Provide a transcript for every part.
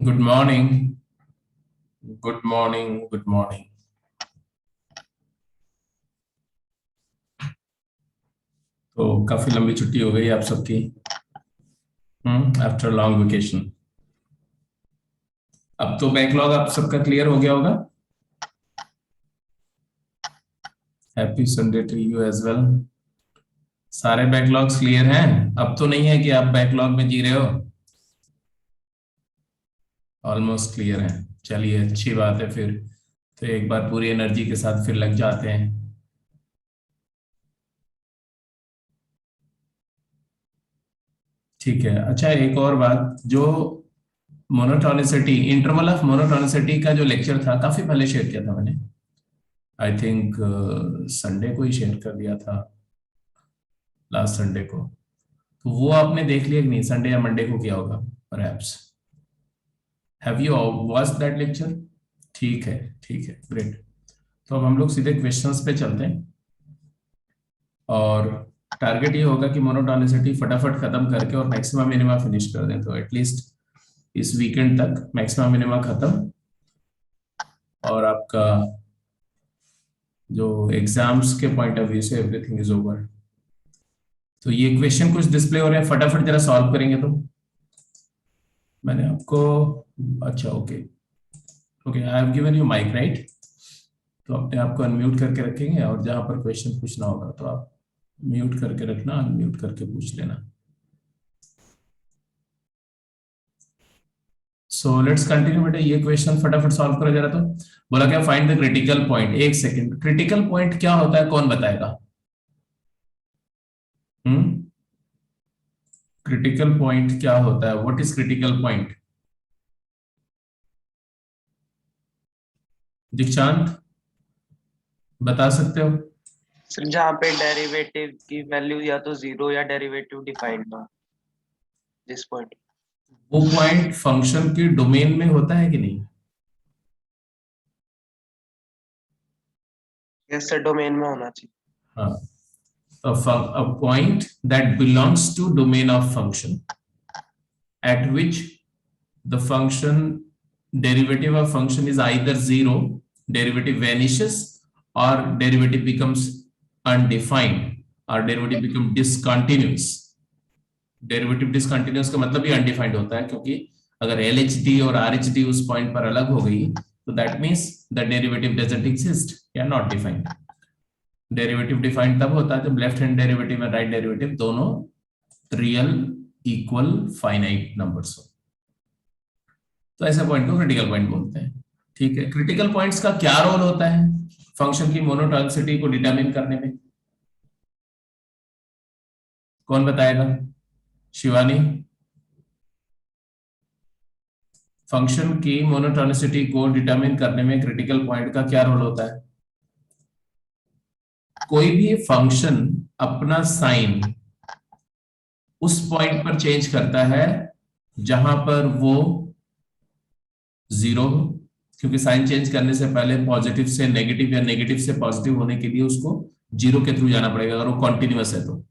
Good morning. Good morning. Good morning. तो काफी लंबी छुट्टी हो गई आप सबकी। After long vacation. अब तो बैकलॉग आप सबका क्लियर हो गया होगा। Happy Sunday to you as well. सारे बैकलॉग्स क्लियर हैं। अब तो नहीं है कि आप बैकलॉग में जी रहे हो। ऑलमोस्ट क्लियर हैं। चलिए अच्छी बात है फिर। तो एक बार पूरी एनर्जी के साथ फिर लग जाते हैं। ठीक है। अच्छा, एक और बात जो मोनोटोनिसिटी, इंटरवल ऑफ मोनोटोनिसिटी का जो लेक्चर था काफी पहले शेयर किया था मैंने। आई थिंक संडे को ही शेयर कर दिया था, लास्ट संडे को। तो वो आपने देख लिया कि नहीं? संडे या मंडे को किया होगा perhaps. Have you watch that lecture? ठीक है, ठीक है, ग्रेट। तो अब हम लोग सीधे क्वेश्चंस पे चलते हैं। और टारगेट ये होगा कि मोनोटोनिसिटी फटाफट खत्म करके और मैक्सिमम मिनिमा फिनिश कर दें। तो एटलीस्ट इस वीकेंड तक मैक्सिमम मिनिमा खत्म, और आपका जो एग्जाम्स के पॉइंट ऑफ व्यू से एवरीथिंग इज ओवर। तो ये क्वेश्चन कुछ डिस्प्ले हो रहे हैं, फटाफट जरा सॉल्व करेंगे। तो मैंने आपको, अच्छा, okay okay, I have given you mic right. तो अपने आप को अनम्यूट करके रखेंगे, और जहां पर क्वेश्चन पूछना होगा तो आप म्यूट करके रखना, अनम्यूट करके पूछ लेना। सो लेट्स कंटिन्यू बेटा। ये क्वेश्चन फटाफट सॉल्व करो जरा। तो बोला क्या, फाइंड द क्रिटिकल पॉइंट। एक सेकंड, क्रिटिकल पॉइंट क्या होता है कौन बताएगा? हम्म क्रिटिकल पॉइंट क्या होता है? What is critical point? दीक्षांत, बता सकते हो? सर जहाँ पे डेरिवेटिव की वैल्यू या तो जीरो या डेरिवेटिव डिफाइंड ना, दिस पॉइंट। वो पॉइंट फंक्शन की डोमेन में होता है कि नहीं? यस सर, डोमेन में होना चाहिए। हाँ। A point that belongs to domain of function at which the function derivative of function is either zero, derivative vanishes, or derivative becomes undefined, or derivative become discontinuous। Derivative discontinuous का मतलब ही undefined होता है, क्योंकि अगर L H D और R H D उस point पर अलग हो गई तो that means the derivative doesn't exist या नॉट डिफाइंड। डेरिवेटिव डिफाइंड तब होता है जब लेफ्ट हैंड डेरिवेटिव और राइट डेरिवेटिव दोनों रियल, इक्वल, फाइनाइट नंबर्स हो। तो ऐसे पॉइंट को क्रिटिकल पॉइंट बोलते हैं। ठीक है। क्रिटिकल पॉइंट्स का क्या रोल होता है फंक्शन की मोनोटोनिसिटी को डिटरमिन करने में? कौन बताएगा? शिवानी, फंक्शन की मोनोटोनिसिटी को डिटरमिन करने में क्रिटिकल पॉइंट का क्या रोल होता है? कोई भी फंक्शन अपना साइन उस पॉइंट पर चेंज करता है जहां पर वो जीरो हो, क्योंकि साइन चेंज करने से पहले पॉजिटिव से नेगेटिव या नेगेटिव से पॉजिटिव होने के लिए उसको जीरो के थ्रू जाना पड़ेगा अगर वो कॉन्टिन्यूअस है तो।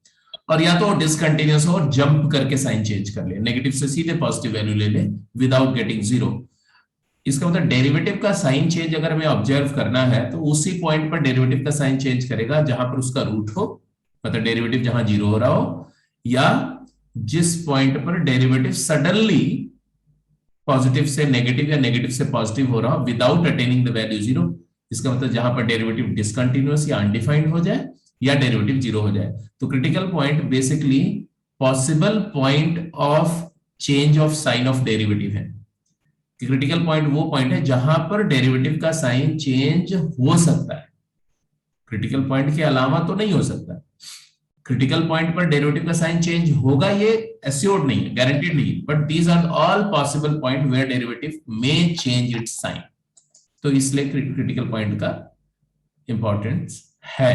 और या तो डिसकंटिन्यूअस हो और जंप करके साइन चेंज कर ले, नेगेटिव से सीधे पॉजिटिव वैल्यू ले ले विदाउट गेटिंग जीरो। इसका मतलब डेरिवेटिव का साइन चेंज अगर हमें ऑब्जर्व करना है तो उसी पॉइंट पर डेरिवेटिव का साइन चेंज करेगा जहां पर उसका रूट हो, मतलब डेरिवेटिव जहां जीरो हो रहा हो, या जिस पॉइंट पर डेरिवेटिव सडनली पॉजिटिव से नेगेटिव या नेगेटिव से पॉजिटिव हो रहा हो without attaining the value zero. इसका मतलब जहां पर डेरिवेटिव डिसकंटिन्यूअस या अनडिफाइंड हो जाए या डेरिवेटिव जीरो हो जाए। तो critical point basically possible point of change of sine of derivative है। क्रिटिकल पॉइंट वो पॉइंट है जहां पर डेरिवेटिव का साइन चेंज हो सकता है, क्रिटिकल पॉइंट के अलावा तो नहीं हो सकता। क्रिटिकल पॉइंट पर डेरिवेटिव का साइन चेंज होगा ये एश्योर्ड नहीं है, गारंटीड नहीं है, but these are all possible point where derivative may change its sign. तो इसलिए क्रिटिकल पॉइंट का इंपॉर्टेंस है,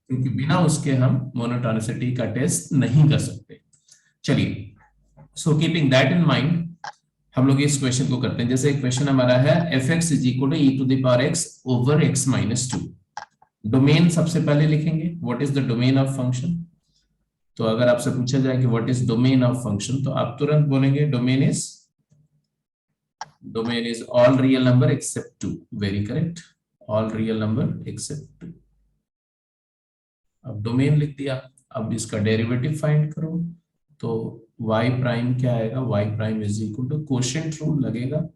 क्योंकि बिना उसके हम मोनोटोनिसिटी का टेस्ट नहीं कर सकते। चलिए, so keeping that in mind हम लोग इस क्वेश्चन को करते हैं। जैसे क्वेश्चन हमारा है f x is equal to e to the power x over x minus two. Domain सबसे पहले लिखेंगे, what is the domain of function. तो अगर आपसे पूछा जाए कि what is domain of function तो आप तुरंत बोलेंगे domain is Domain is all real number except 2. Very correct. All real number except 2. अब डोमेन लिख दिया, अब इसका डेरिवेटिव फाइंड करो, तो y प्राइम क्या आएगा, y prime is equal to quotient rule लगेगा,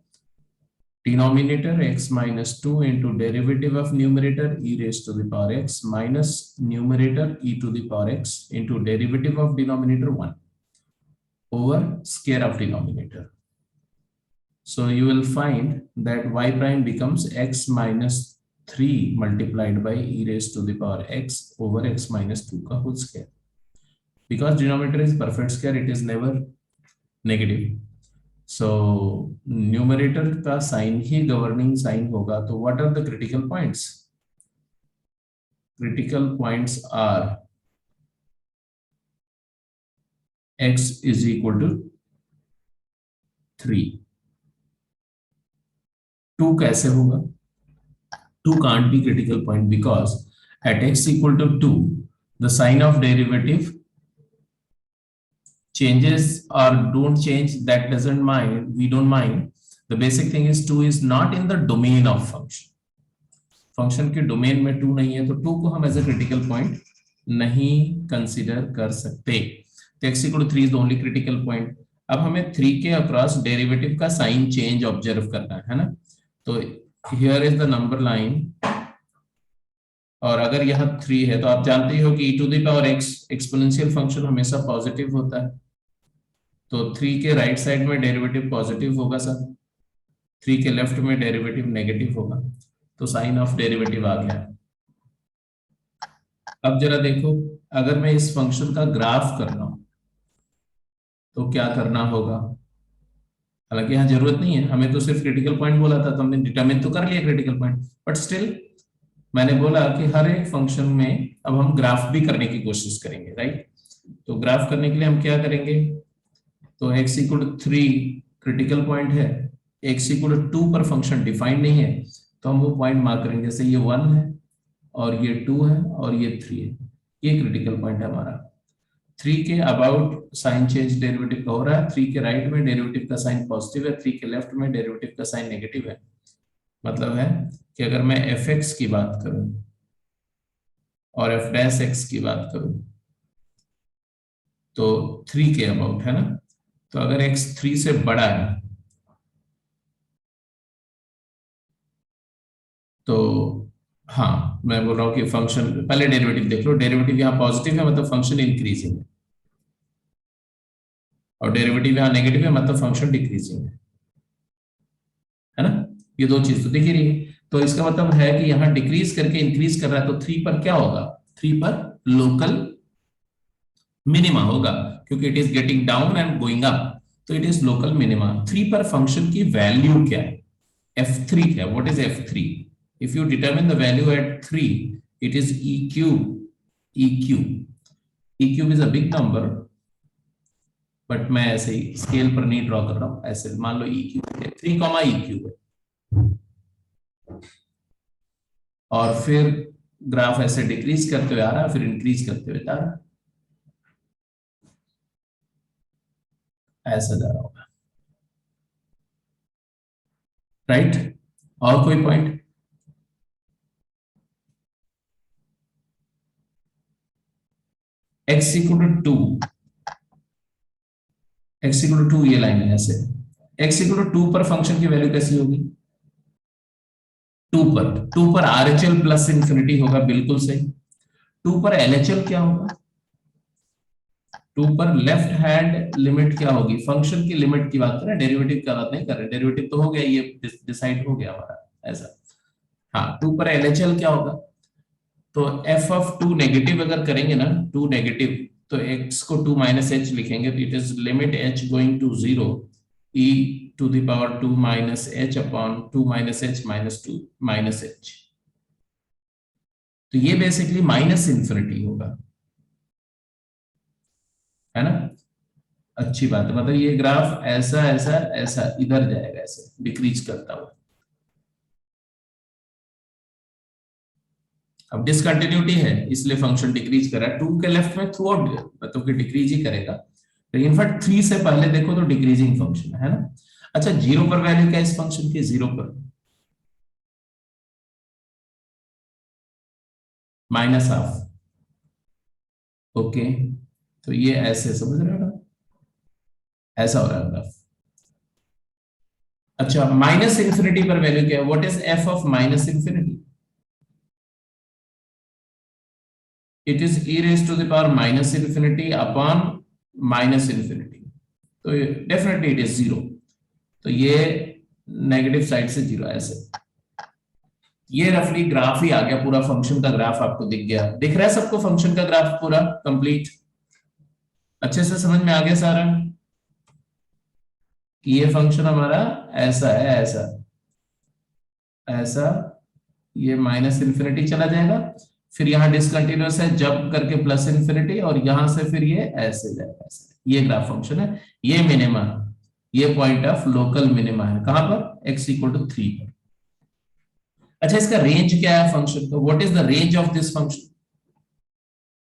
denominator x minus 2 into derivative of numerator e raised to the power x minus numerator e to the power x into derivative of denominator 1 over square of denominator. So you will find that y prime becomes x minus 3 multiplied by e raised to the power x over x minus 2 का whole square. Because denominator is perfect square, it is never negative. So numerator का sign ही governing sign होगा. तो what are the critical points? Critical points are x is equal to 3. 2 कैसे होगा? 2 can't be critical point because at x equal to 2, the sign of derivative changes or don't change, that doesn't mind, we don't mind. The basic thing is 2 is not in the domain of function. Function के domain में 2 नहीं है, तो 2 को हम as a critical point नहीं consider कर सकते. तो x equal to 3 is the only critical point. अब हमें 3 के अक्रॉस डेरिवेटिव का साइन चेंज ऑब्जर्व करना है ना. तो here is the number line, और अगर यह 3 है तो आप जानते ही हो कि e to the power x exponential function हमेशा पॉजिटिव होता है. तो 3 के राइट साइड में डेरिवेटिव पॉजिटिव होगा सर, 3 के लेफ्ट में डेरिवेटिव नेगेटिव होगा. तो साइन ऑफ डेरिवेटिव आ गया. अब जरा देखो, अगर मैं इस फंक्शन का ग्राफ कर रहा हूं तो क्या करना होगा. हालांकि यहाँ जरूरत नहीं है, हमें तो सिर्फ क्रिटिकल पॉइंट बोला था, तो हमने डिटरमिन तो कर लिया क्रिटिकल पॉइंट, बट स्टिल मैंने बोला कि हर एक फंक्शन में अब हम ग्राफ भी करने की कोशिश करेंगे, राइट. तो ग्राफ करने के लिए हम क्या करेंगे, तो x equal to 3 critical point है, x इक्वल टू 2 पर फंक्शन डिफाइंड नहीं है, तो हम वो पॉइंट मार्क करेंगे. जैसे ये 1 है और ये 2 है और ये 3 है, ये क्रिटिकल पॉइंट है हमारा. 3 के अबाउट साइन चेंज डेरिवेटिव का हो रहा है, 3 के राइट में डेरिवेटिव का साइन पॉजिटिव है, 3 के लेफ्ट में डेरिवेटिव का साइन नेगेटिव है. मतलब है कि अगर मैं fx की बात करूं और f डैश x की बात करूं तो 3 के अबाउट है ना. तो अगर x 3 से बड़ा है तो हाँ, मैं बोल रहा हूं कि फंक्शन, पहले डेरिवेटिव देख लो, डेरिवेटिव यहाँ पॉजिटिव है मतलब फंक्शन इंक्रीजिंग है, और डेरिवेटिव यहाँ नेगेटिव है मतलब फंक्शन डिक्रीजिंग है ना. ये दो चीज तो दिख ही रही है. तो इसका मतलब है कि यहाँ डिक्रीज करके इंक्रीज कर रहा है, तो 3 पर क्या होगा, 3 पर लोकल मिनिमा होगा, क्योंकि it is getting down and going up, तो इट इज लोकल मिनिमा. 3 पर फंक्शन की वैल्यू क्या है, f3 है. What is f3? If you determine the value at 3, it is e cube. E cube is a big number, but मैं ऐसे ही scale पर नहीं ड्रॉ कर रहा हूं. ऐसे मान लो e cube है, 3 e cube है, और फिर ग्राफ ऐसे डिक्रीज करते हुए आ रहा है, फिर इंक्रीज करते हुए जा रहा है, ऐसा जा रहा होगा, राइट. और कोई point? x equal to 2, x equal to 2 ये लाइन है ऐसे. x equal to 2 पर फंक्शन की वैल्यू कैसी होगी, 2 पर RHL प्लस इंफिनिटी होगा, बिल्कुल सही. 2 पर LHL क्या होगा, 2 पर लेफ्ट हैंड लिमिट क्या होगी, फंक्शन की लिमिट की बात कर रहे हैं, डेरिवेटिव की बात नहीं कर रहे. डेरिवेटिव तो हो गया, ये डिसाइड हो गया हमारा ऐसा. हाँ, 2 पर LHL क्या होगा, तो f ऑफ 2 नेगेटिव अगर करेंगे ना, 2 नेगेटिव, तो x को 2 माइनस h लिखेंगे, तो it is limit h going to 0 e to the power 2 minus h upon 2 minus h minus 2 minus h. तो ये बेसिकली माइनस इंफिनिटी होगा, है ना. अच्छी बात है, मतलब ये ग्राफ ऐसा ऐसा ऐसा इधर जाएगा, ऐसे डिक्रीज करता हुआ. अब डिसकंटिन्यूटी है इसलिए फंक्शन डिक्रीज कर रहा है. 2 के लेफ्ट में थ्रू आउट मतलब कि डिक्रीज ही करेगा, लेकिन इनफैक्ट 3 से पहले देखो तो डिक्रीजिंग फंक्शन है ना. अच्छा, जीरो पर वैल्यू क्या है इस फंक्शन की? जीरो पर -12। ओके, तो ये ऐसे समझ रहे हो ना, ऐसा हो रहा है ग्राफ। अच्छा, माइनस इंफिनिटी पर वैल्यू क्या है? What is f of minus infinity? It is e raise to the power minus infinity upon minus infinity, तो डेफिनेटली इट इज जीरो। तो ये नेगेटिव साइड से जीरो, ऐसे। ये रफली ग्राफ ही आ गया, पूरा फंक्शन का ग्राफ आपको दिख गया। दिख रहा है सबको फंक्शन का ग्राफ पूरा कंप्लीट? अच्छे से समझ में आ गया सारा कि ये फंक्शन हमारा ऐसा है, ऐसा ऐसा, ये माइनस इंफिनिटी चला जाएगा, फिर यहाँ डिसकंटिन्यूअस है, जंप करके प्लस इंफिनिटी, और यहां से फिर ये ऐसे जाएगा, ऐसे। ये ग्राफ फंक्शन है, ये मिनिमा, ये पॉइंट ऑफ लोकल मिनिमा है कहां पर? x इक्वल टू 3 पर। अच्छा, इसका रेंज क्या है फंक्शन का? What is the range of this function?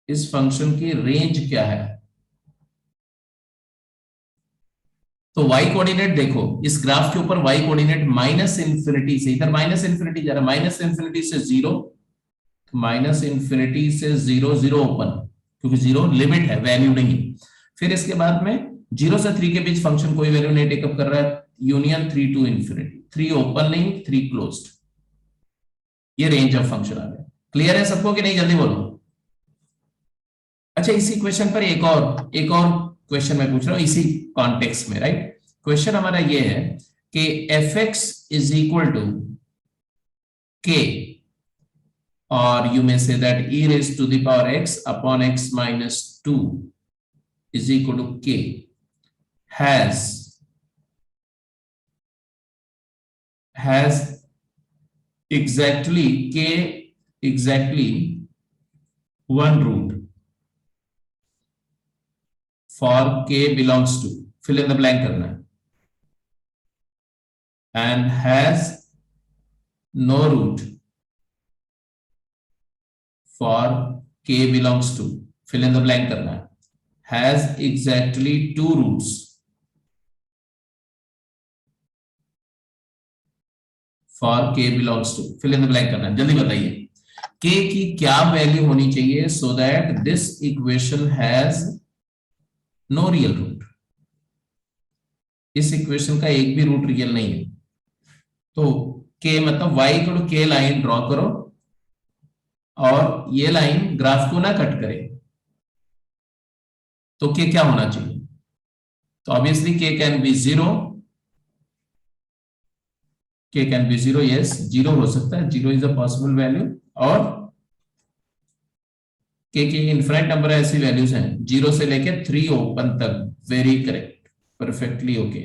इस फंक्शन की रेंज क्या है? तो y कोऑर्डिनेट देखो, इस ग्राफ के ऊपर y कोऑर्डिनेट माइनस इंफिनिटी से, इधर माइनस इंफिनिटी जा रहा है, माइनस इंफिनिटी से जीरो, माइनस इंफिनिटी से जीरो, जीरो ओपन, क्योंकि जीरो लिमिट है, वैल्यू नहीं। फिर इसके बाद में 0 से 3 के बीच फंक्शन कोई वैल्यू नहीं टेकअप कर रहा है, यूनियन 3 टू इंफिनिटी, 3 ओपन नहीं, 3 क्लोज्ड। ये रेंज ऑफ फंक्शन आ गया। क्लियर है सबको कि नहीं? जल्दी बोलो। अच्छा, इसी क्वेश्चन पर एक और क्वेश्चन मैं पूछ रहा हूं इसी कॉन्टेक्स्ट में, राइट? क्वेश्चन हमारा ये है कि f x is equal to k, or you may say that e raised to the power x upon x minus 2 is equal to k has exactly one root for k belongs to, fill in the blank करना है, and has no root for k belongs to, fill in the blank करना है, has exactly two roots for k belongs to, fill in the blank करना है। जल्दी बताइए के की क्या वैल्यू होनी चाहिए so that this equation has no real root? इस इक्वेशन का एक भी रूट रियल नहीं है। तो के मतलब y इक्वल टू के लाइन ड्रॉ करो, और ये लाइन ग्राफ को ना कट करे, तो के क्या होना चाहिए? तो ऑब्वियसली के कैन बी जीरो, के can be zero, yes, zero हो सकता है, zero is a possible value, और के इनफाइनाइट नंबर ऐसी वैल्यूज हैं 0 से लेके 3 ओपन तक। Very correct, perfectly okay.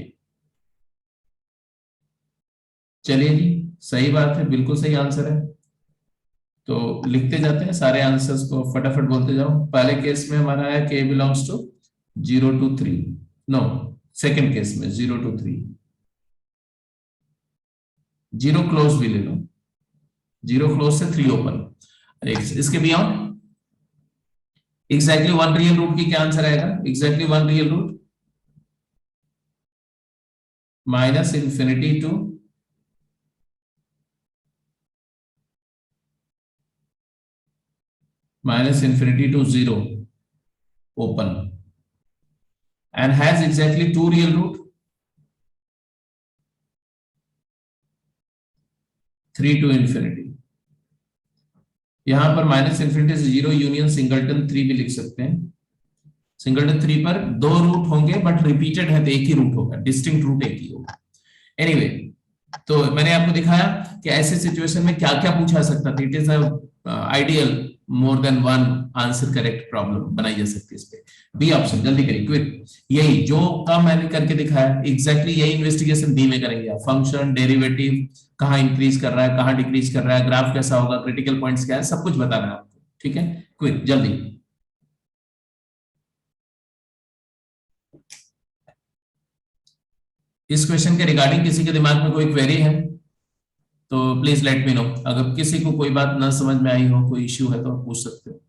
चलिए जी, सही बात है, बिल्कुल सही आंसर है। तो लिखते जाते हैं सारे आंसर्स को, फटाफट बोलते जाओ। पहले केस में हमारा है k belongs to 0 to 3, no, second case में 0 to 3, जीरो क्लोज भी ले लो, 0 क्लोज से 3 ओपन। इसके beyond exactly one real root की क्या आंसर आएगा? Exactly one real root minus infinity to zero open, and has exactly two real root, 3 to infinity। यहां पर माइनस इंफिनिटी से जीरो यूनियन सिंगलटन 3 भी लिख सकते हैं। सिंगलटन 3 पर दो रूट होंगे, बट रिपीटेड है तो एक ही रूट होगा, डिस्टिंक्ट रूट एक ही होगा। एनीवे, तो मैंने आपको दिखाया कि ऐसे सिचुएशन में क्या क्या पूछा सकता था। It is ideal more than one answer correct problem बनाई जा सकती है इस पे। बी ऑप्शन, जल्दी करिए क्विक। यही जो काम मैंने करके दिखाया, एग्जैक्टली यही इन्वेस्टिगेशन बी में करेंगे आप। फंक्शन डेरिवेटिव कहाँ इंक्रीज कर रहा है, कहाँ डिक्रीज कर रहा है, ग्राफ कैसा होगा, क्रिटिकल पॉइंट्स क्या है, सब कुछ बताना है आपको। ठीक है, क्विक जल्दी। इस क्वेश्चन के रिगार्डिंग किसी के दिमाग में कोई क्वेरी है तो प्लीज लेट मी नो। अगर किसी को कोई बात ना समझ में आई हो, कोई इश्यू है तो आप पूछ सकते हो।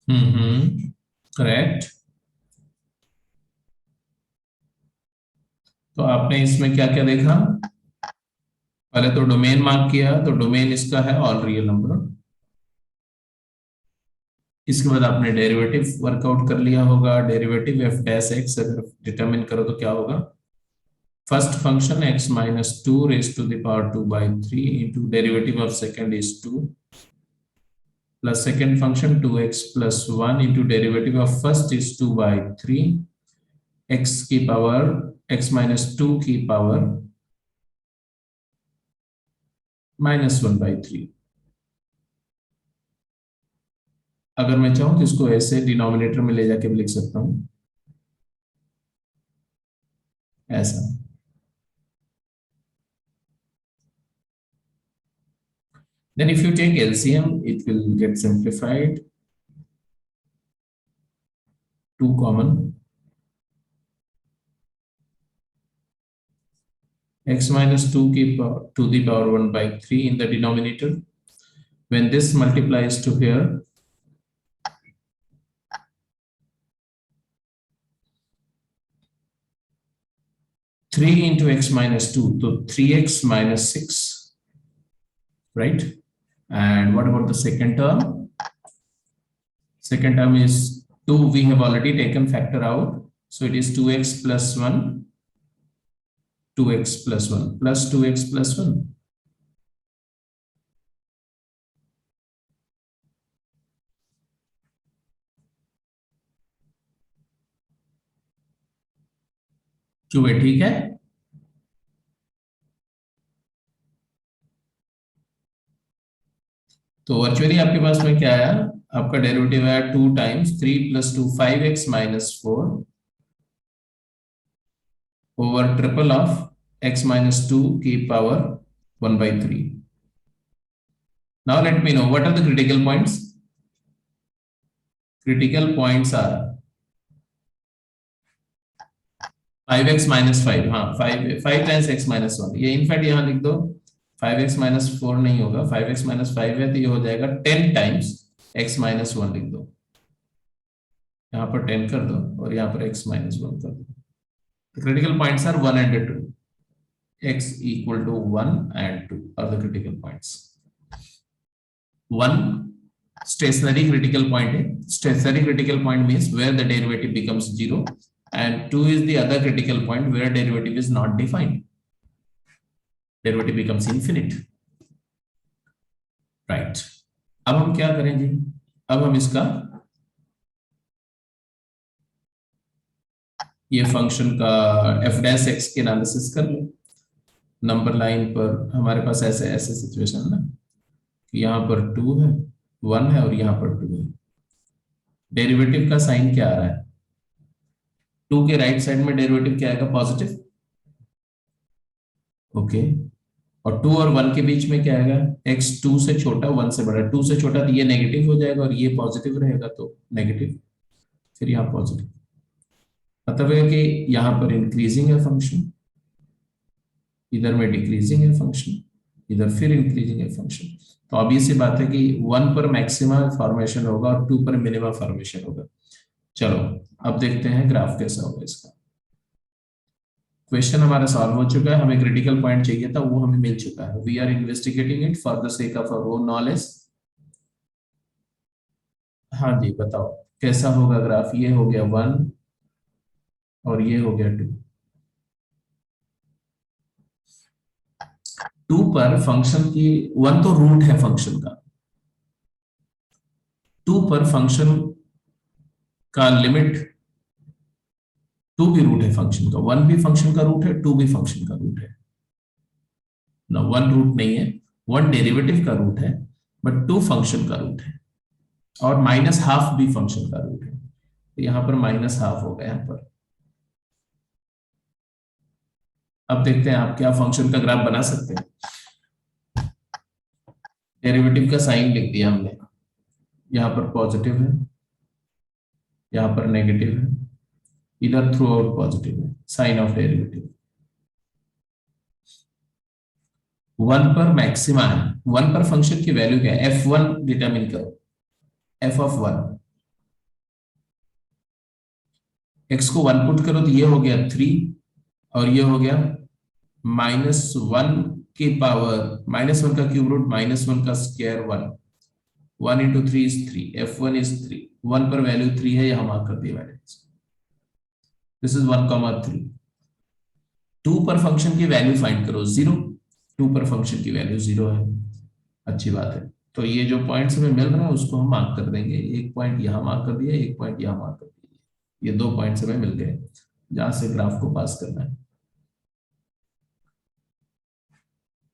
करेक्ट। तो आपने इसमें क्या क्या देखा? पहले तो डोमेन मार्क किया, तो डोमेन इसका है ऑल रियल नंबर। इसके बाद आपने डेरिवेटिव वर्कआउट कर लिया होगा। डेरिवेटिव एफ डैश एक्स अगर डिटरमिन करो तो क्या होगा? First function x minus 2 raised to the power 2 by 3 into derivative of second is 2 plus second function 2x plus 1 into derivative of first is 2 by 3 x की power x minus 2 की power -1 by 3। अगर मैं चाहूं तो इसको ऐसे denominator में ले जाके भी लिख सकता हूं, ऐसा। Then if you take LCM, it will get simplified. 2 common. X minus 2 to the power 1 by 3 in the denominator. When this multiplies to here, three into x minus 2, so 3x minus 6, right? And what about the second term? Second term is 2, we have already taken factor out, so it is 2x plus 1, 2x plus 1 plus 2x plus 1. चुवे ठीक है? तो virtually आपके पास में क्या आया? आपका derivative है 2 times 3 plus 2 5x minus 4 over triple of x minus 2 की power 1 by 3. Now let me know what are the critical points. Critical points are 5x minus 5, हाँ 5 टाइम्स x minus 1, ये इनफैक्ट यहाँ लिख दो 5x minus 4 नहीं होगा, 5x minus 5 है तो ये हो जाएगा 10 टाइम्स x minus 1 लिख दो, यहाँ पर 10 कर दो और यहाँ पर x minus 1 कर दो. The critical points are 1 and 2. X equal to 1 and 2 are the critical points. 1 stationary critical point है. Stationary critical point means where the derivative becomes 0, and 2 is the other critical point where derivative is not defined. Derivative becomes infinite. Right. अब हम क्या करें जी? अब हम इसका ये function का f डैश x के एनालिसिस कर लो. नंबर लाइन पर हमारे पास ऐसे ऐसे सिचुएशन है ना कि यहाँ पर 2 है, 1 है और यहाँ पर 2 है. डेरिवेटिव का साइन क्या आ रहा है? 2 के राइट साइड में डेरिवेटिव क्या आएगा? पॉजिटिव. ओके. और 2 और 1 के बीच में क्या आएगा? x 2 से छोटा 1 से बड़ा. 2 से छोटा तो ये नेगेटिव हो जाएगा और ये पॉजिटिव रहेगा तो नेगेटिव, फिर यहाँ पॉजिटिव. मतलब है कि यहाँ पर इंक्रीजिंग है फंक्शन, इधर में डिक्रीजिंग है फंक्शन, इधर फिर इंक्रीजिंग है फंक्शन. तो ऑब्वियस सी बात है कि 1 पर मैक्सिमा फॉर्मेशन होगा और 2 पर मिनिमम फॉर्मेशन होगा. चलो अब देखते हैं ग्राफ कैसा होगा इसका. क्वेश्चन हमारा सॉल्व हो चुका है, हमें क्रिटिकल पॉइंट चाहिए था, वो हमें मिल चुका है. We are investigating it for the sake of our own knowledge. हाँ जी बताओ कैसा होगा ग्राफ? ये हो गया 1 और ये हो गया 2. 2 पर फंक्शन की 1 तो रूट है फंक्शन का, 2 पर फंक्शन का लिमिट 2 भी रूट है फंक्शन का, 1 भी फंक्शन का रूट है, 2 भी फंक्शन का रूट है ना. 1 रूट नहीं है, 1 डेरिवेटिव का रूट है बट 2 फंक्शन का रूट है और -½ भी फंक्शन का रूट है. तो यहां पर -½ हो गया यहाँ पर. अब देखते हैं आप क्या फंक्शन का ग्राफ बना सकते हैं. डेरिवेटिव का साइन लिख दिया हमने, यहाँ पर पॉजिटिव है, यहाँ पर नेगेटिव है, इधर थ्रू आउट पॉजिटिव है. साइन ऑफ डेरिवेटिव 1 पर मैक्सिमा है. 1 पर फंक्शन की वैल्यू क्या है? f1 डिटरमिन करो. f of 1 x को 1 पुट करो तो ये हो गया 3 और ये हो गया -1 की पावर -1 का क्यूब रूट -1 का square 1 1 into 3 is 3 f1 is 3 1 पर वैल्यू 3 है यहां मार्क कर दिया मैंने दिस इज 1,3 2 पर फंक्शन की वैल्यू फाइंड करो 0 2 पर फंक्शन की वैल्यू 0 है अच्छी बात है तो ये जो पॉइंट्स हमें मिल रहा है उसको हम मार्क कर देंगे एक पॉइंट यहां मार्क कर दिया एक पॉइंट यहां मार्क कर दिया ये 2 पॉइंट्स हमें मिल गए जहां से ग्राफ को पास करना है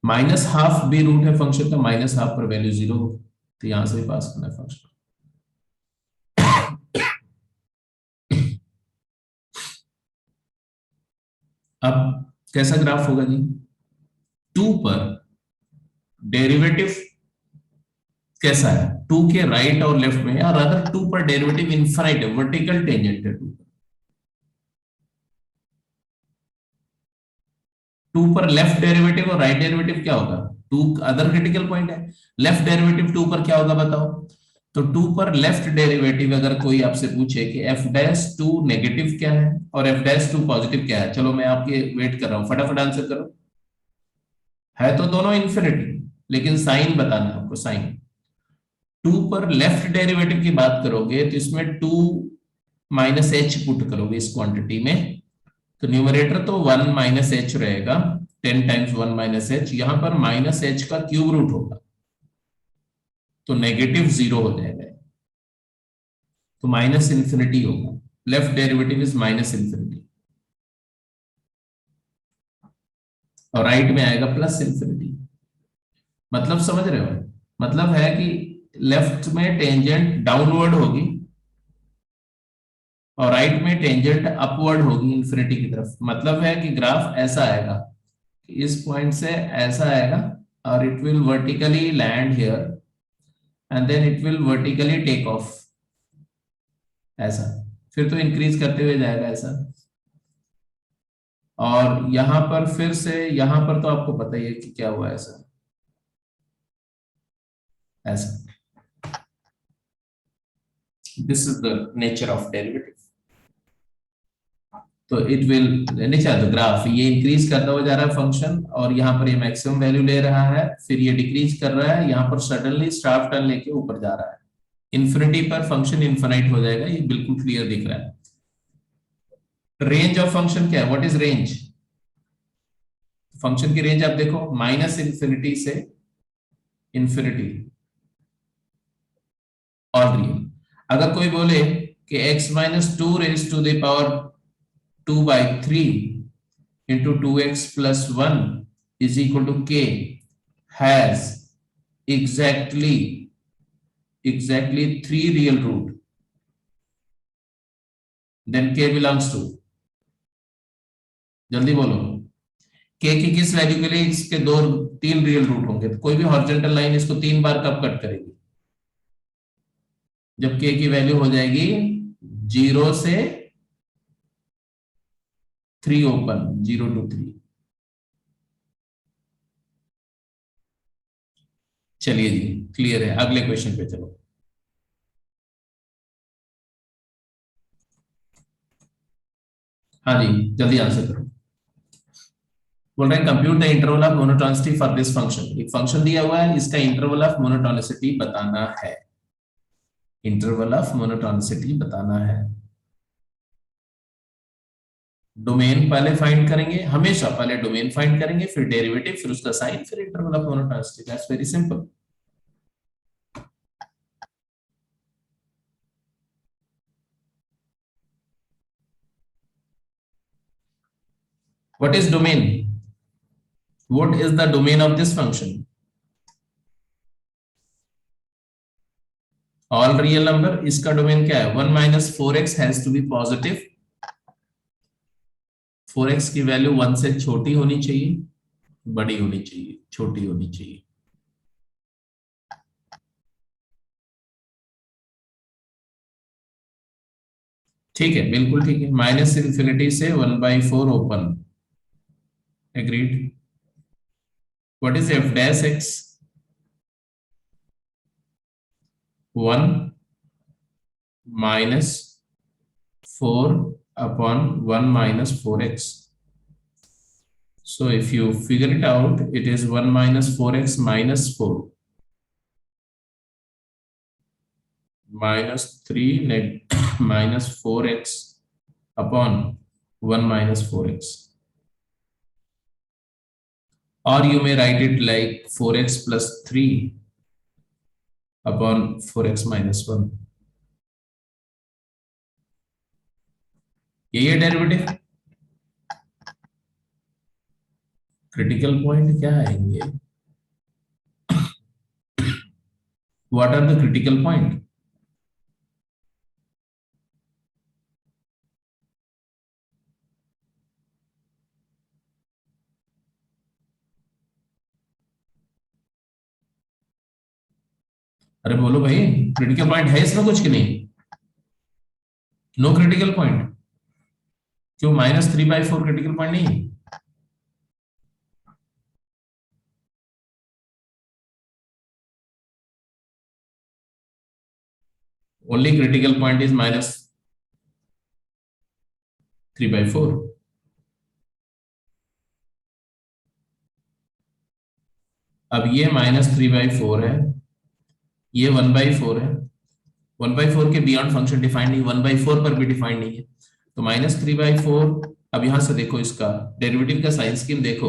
-½ भी रूट है फंक्शन का -½ पर वैल्यू 0 हो तो यहां से भी पास करना है फंक्शन अब कैसा ग्राफ होगा जी 2 पर डेरिवेटिव कैसा है 2 के राइट और लेफ्ट में या अगर 2 पर डेरिवेटिव इनफाइनाइट है वर्टिकल टेंजेंट है 2 पर लेफ्ट डेरिवेटिव और राइट डेरिवेटिव क्या होगा 2 अदर क्रिटिकल पॉइंट है लेफ्ट डेरिवेटिव 2 पर क्या होगा बताओ तो 2 पर लेफ्ट डेरिवेटिव अगर कोई आपसे पूछे कि f'2 नेगेटिव क्या है और f'2 पॉजिटिव क्या है चलो मैं आपके वेट कर रहा हूं फटाफट आंसर करो है तो दोनों इंफिनिटी लेकिन साइन बताना है आपको साइन 2 पर लेफ्ट डेरिवेटिव की बात करोगे तो इसमें 2 -h पुट करोगे इस क्वांटिटी में तो न्यूमरेटर तो 1 -h रहेगा 10 टाइम्स 1 -h यहां पर -h का क्यूब रूट होगा तो नेगेटिव 0 हो जाएगा तो माइनस इंफिनिटी होगा लेफ्ट डेरिवेटिव इज -∞ और राइट में आएगा +∞ मतलब समझ रहे हो मतलब है कि लेफ्ट में टेंजेंट डाउनवर्ड होगी और राइट में टेंजेंट अपवर्ड होगी इंफिनिटी की तरफ मतलब है कि ग्राफ ऐसा आएगा इस पॉइंट से ऐसा आएगा और it will vertically land here and then it will vertically take off ऐसा फिर तो इंक्रीज करते हुए जाएगा ऐसा और यहां पर फिर से यहां पर तो आपको पता ही है कि क्या हुआ ऐसा ऐसा this is the nature of derivative तो इट विल नीचे तो ग्राफ ये इंक्रीज करता हुआ जा रहा है फंक्शन और यहाँ पर ये मैक्सिमम वैल्यू ले रहा है फिर ये डिक्रीज कर रहा है यहाँ पर सडनली शार्प टर्न लेके ऊपर जा रहा है इन्फिनिटी पर फंक्शन इनफाइनाइट हो जाएगा ये बिल्कुल क्लियर दिख रहा है रेंज ऑफ फंक्शन क्या है व्हाट इज रेंज फंक्शन की रेंज आप देखो -∞ से इंफिनिटी और रियल अगर कोई बोले कि x -2 raise to the power 2/3 into 2x plus 1 is equal to k has exactly 3 real root then k belongs to जल्दी बोलो k की किस वैल्यू के लिए इसके 3 रियल रूट होंगे तो कोई भी हॉरिजॉन्टल लाइन इसको 3 बार कब कट करेगी जब k की वैल्यू हो जाएगी 0 से 3 ओपन 0 to 3 चलिए जी क्लियर है अगले क्वेश्चन पे चलो हाँ जी जल्दी आंसर करो बोल रहे हैं compute the interval of monotonicity for this function एक फंक्शन दिया हुआ है इसका इंटरवल ऑफ मोनोटोनिसिटी बताना है इंटरवल ऑफ मोनोटोनिसिटी बताना है डोमेन पहले फाइंड करेंगे हमेशा पहले डोमेन फाइंड करेंगे फिर डेरिवेटिव फिर उसका साइन फिर interval of monotonicity that's very simple what is domain what is the domain of this function all real number इसका डोमेन क्या है 1 - 4x has to be positive 4x की वैल्यू 1 से छोटी होनी चाहिए बड़ी होनी चाहिए छोटी होनी चाहिए ठीक है बिल्कुल ठीक है -∞ से 1/4 open agreed what is f'(x) 1 - 4 upon 1 minus 4x. So if you figure it out, it is 1 minus 4x minus 4 minus 3 minus 4x upon 1 minus 4x. Or you may write it like 4x plus 3 upon 4x minus 1. यही है derivative. Critical point क्या आएंगे? What are the critical point? अरे बोलो भाई, critical point है इसमें कुछ कि नहीं? No critical point. क्यों -3/4 क्रिटिकल पॉइंट नहीं है? Only critical point is -3/4. अब ये -3/4 है, ये 1/4 है। 1/4 के बियॉन्ड फंक्शन डिफाइंड नहीं, 1/4 पर भी डिफाइंड नहीं है। तो -3/4। अब यहां से देखो इसका डेरिवेटिव का साइन स्कीम देखो,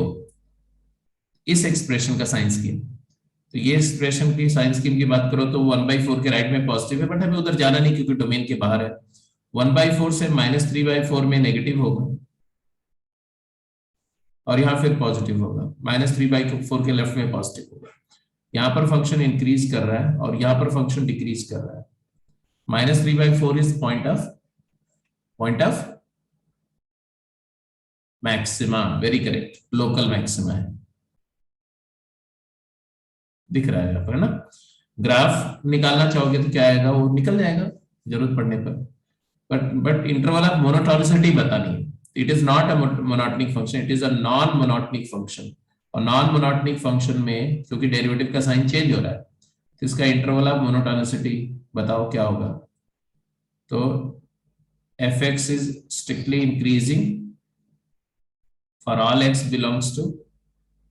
इस एक्सप्रेशन का साइन स्कीम। तो ये एक्सप्रेशन की साइन स्कीम की बात करो तो 1/4 के राइट में पॉजिटिव है, बट हमें उधर जाना नहीं क्योंकि डोमेन के बाहर है। 1/4 से -3/4 में नेगेटिव होगा और यहाँ फिर पॉजिटिव होगा। -3/4 के लेफ्ट में पॉजिटिव होगा। यहाँ पर फंक्शन इंक्रीज कर रहा है और यहाँ पर फंक्शन डिक्रीज कर रहा है। -3/4 is point of maxima. Very correct, local maxima है। दिख रहा है यहाँ पर, है ना? ग्राफ निकालना चाहोगे तो क्या आएगा, वो निकल जाएगा जरूरत पड़ने पर। बट इंटरवल ऑफ मोनोटोनिसिटी बतानी है। It is not a monotonic function, it is a non monotonic function. और नॉन मोनोटोनिक फंक्शन में क्योंकि डेरिवेटिव का साइन चेंज हो रहा है, तो इसका इंटरवल ऑफ मोनोटोनिसिटी बताओ क्या होगा। तो fx is strictly increasing for all x belongs to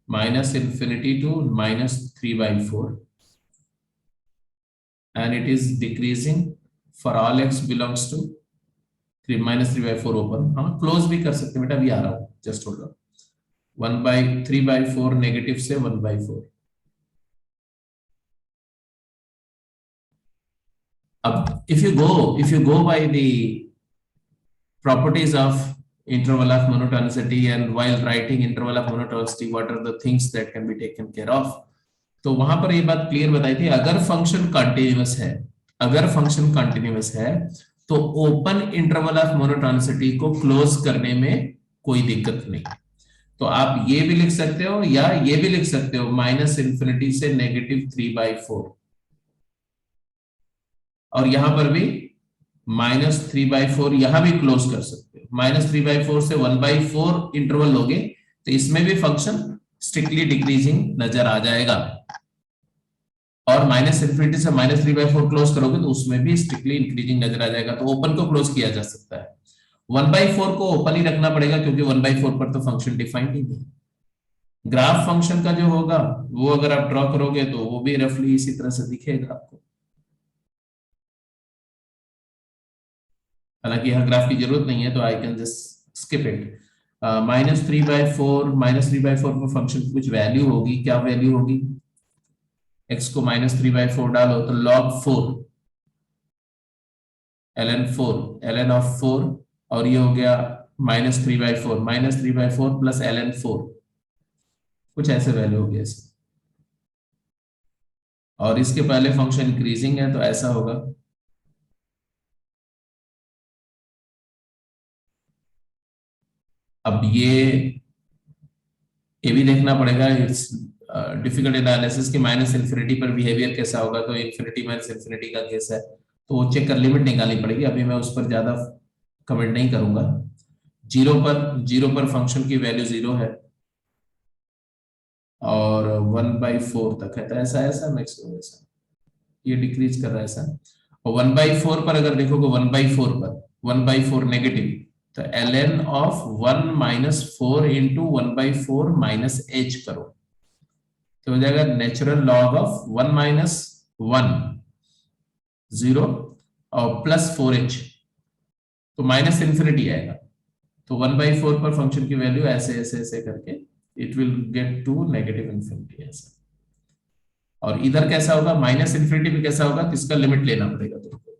-infinity to -3/4, and it is decreasing for all x belongs to -3/4 open. हाँ, क्लोज भी कर सकते हैं बेटा, अभी आ रहा हूं, जस्ट होल्ड ऑन। 1/3/4 नेगेटिव से 1/4। अब if you go by the properties of interval of monotonicity, and while writing interval of monotonicity, what are the things that can be taken care of, तो वहां पर ये बात क्लियर बताई थी, अगर फंक्शन कंटिन्यूअस है तो ओपन इंटरवल ऑफ मोनोटोनिसिटी को क्लोज करने में कोई दिक्कत नहीं। तो आप ये भी लिख सकते हो या ये भी लिख सकते हो, -infinity से -3/4, और यहां पर भी -3/4 यहां भी क्लोज कर सकते हो। -3/4 से 1/4 इंटरवल लोगे तो इसमें भी फंक्शन स्ट्रिक्टली डिक्रीजिंग नजर आ जाएगा, और -infinity से -3/4 क्लोज करोगे तो उसमें भी स्ट्रिक्टली इंक्रीजिंग नजर आ जाएगा। तो ओपन को क्लोज किया जा सकता है, 1/4 को ओपन ही रखना पड़ेगा क्योंकि 1/4 पर तो फंक्शन डिफाइंड ही नहीं। ग्राफ फंक्शन का जो होगा वो अगर आप ड्रॉ करोगे तो वो भी रफली इसी तरह से दिखेगा आपको। हालांकि यहाँ ग्राफ की जरूरत नहीं है तो I can just skip it. -3/4 पर फंक्शन की कुछ वैल्यू होगी। क्या वैल्यू होगी? x को -3/4 डालो तो log 4 ln ऑफ 4, और ये हो गया -3/4 प्लस ln 4, कुछ ऐसे वैल्यू हो गया इसमें। और इसके पहले फंक्शन इंक्रीजिंग है तो ऐसा होगा। अब ये भी देखना पड़ेगा, इट्स डिफिकल्ट एनालिसिस कि -infinity पर बिहेवियर कैसा होगा। तो इन्फिनिटी -infinity का केस है तो वो चेक कर लिमिट निकालनी पड़ेगी, अभी मैं उस पर ज्यादा कमेंट नहीं करूंगा। 0 पर फंक्शन की वैल्यू 0 है और 1/4 तक है, तो ऐसा मैक्सिमम ऐसा ये डिक्रीज कर रहा है ऐसा। और 1/4 पर अगर देखोगे 1/4 नेगेटिव तो ln of 1 minus 4 into 1/4 minus h करो, तो हो जाएगा नेचुरल लॉग ऑफ 1 माइनस 1 0 और प्लस 4h, तो माइनस इन्फिनिटी आएगा। तो 1/4 पर फंक्शन की वैल्यू ऐसे ऐसे ऐसे करके it will get to negative infinity ऐसा। और इधर कैसा होगा, माइनस इन्फिनिटी में कैसा होगा, तो इसका लिमिट लेना पड़ेगा तुमको,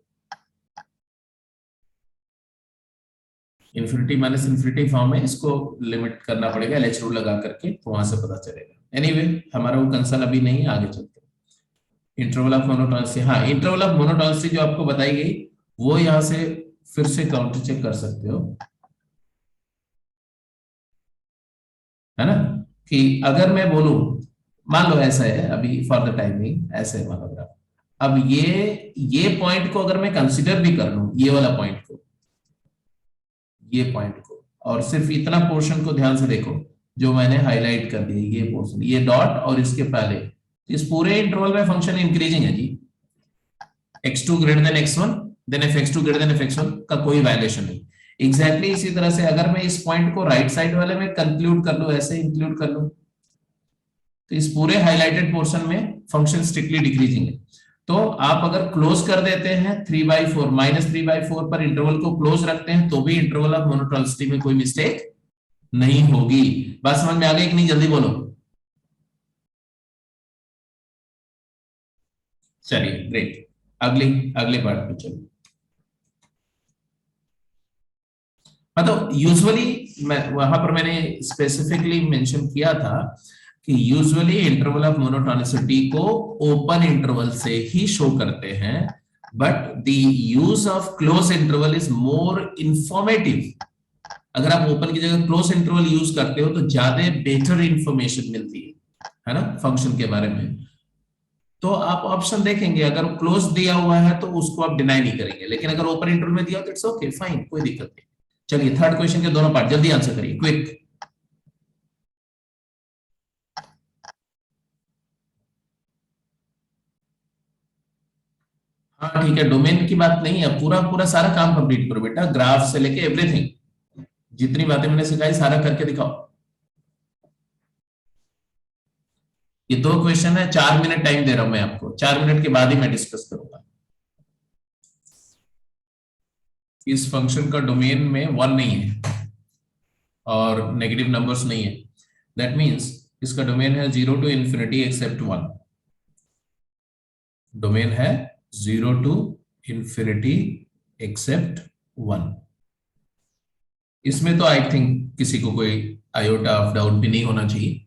इन्फिनिटी माइनस इन्फिनिटी फॉर्म में इसको लिमिट करना पड़ेगा LH रूल लगा करके, तो वहां से पता चलेगा। एनीवे हमारा वो कंसर्न अभी नहीं है, आगे चलते हैं। इंटरवल ऑफ मोनोटोनिसिटी, हाँ इंटरवल ऑफ मोनोटोनिसिटी जो आपको बताई गई वो यहां से फिर से काउंटर चेक कर सकते हो, है ना, कि अगर मैं बोलूं, मान लो ऐसा है अभी फॉर द टाइमिंग ऐसे है मानो ग्राफ, अब ये पॉइंट को अगर मैं कंसीडर भी कर लूं, ये वाला पॉइंट को, ये पॉइंट को, और सिर्फ इतना पोर्शन को ध्यान से देखो जो मैंने हाईलाइट कर दिया, ये पोर्शन, ये डॉट और इसके पहले, इस पूरे इंटरवल में फंक्शन इंक्रीजिंग है जी, x2 ग्रेटर देन x1 देन fx2 ग्रेटर देन fx1 का कोई वायलेशन नहीं। एग्जैक्टली इसी तरह से अगर मैं इस पॉइंट को राइट साइड वाले में कंक्लूड कर लूं, ऐसे इंक्लूड कर लूं, तो इस पूरे हाईलाइटेड पोर्शन में फंक्शन स्ट्रिक्टली डिक्रीजिंग है। तो आप अगर क्लोज कर देते हैं 3/4 माइनस 3/4 पर इंटरवल को क्लोज रखते हैं तो भी इंटरवल ऑफ मोनोटोनिसिटी में कोई मिस्टेक नहीं होगी। बात समझ में आ गई कि नहीं, जल्दी बोलो। चलिए ग्रेट, अगले पार्ट पे चलो। मतलब यूजुअली मैं वहां पर मैंने स्पेसिफिकली मेंशन किया था कि यूजुअली इंटरवल ऑफ मोनोटोनिसिटी को ओपन इंटरवल से ही शो करते हैं, but the use of close interval is more informative. अगर आप ओपन की जगह क्लोज इंटरवल यूज करते हो तो ज्यादा बेटर इंफॉर्मेशन मिलती है ना, फंक्शन के बारे में। तो आप ऑप्शन देखेंगे, अगर क्लोज दिया हुआ है तो उसको आप डिनाई नहीं करेंगे, लेकिन अगर ओपन इंटरवल में दिया तो इट्स ओके फाइन, कोई दिक्कत नहीं। चलिए थर्ड क्वेश्चन के दोनों पार्ट जल्दी आंसर करिए, क्विक। हाँ ठीक है, डोमेन की बात नहीं है, पूरा पूरा सारा काम कंप्लीट करो बेटा, ग्राफ से लेके एवरीथिंग, जितनी बातें मैंने सिखाई सारा करके दिखाओ। ये 2 क्वेश्चन है, 4 मिनट टाइम दे रहा हूं मैं आपको, 4 मिनट के बाद ही मैं डिस्कस करूंगा। इस फंक्शन का डोमेन में 1 नहीं है और नेगेटिव नंबर्स नहीं है, दैट मींस इसका डोमेन है 0 टू इंफिनिटी एक्सेप्ट 1। डोमेन है 0 टू इंफिनिटी एक्सेप्ट 1। इसमें तो आई थिंक किसी को कोई आयोटा ऑफ डाउट भी नहीं होना चाहिए।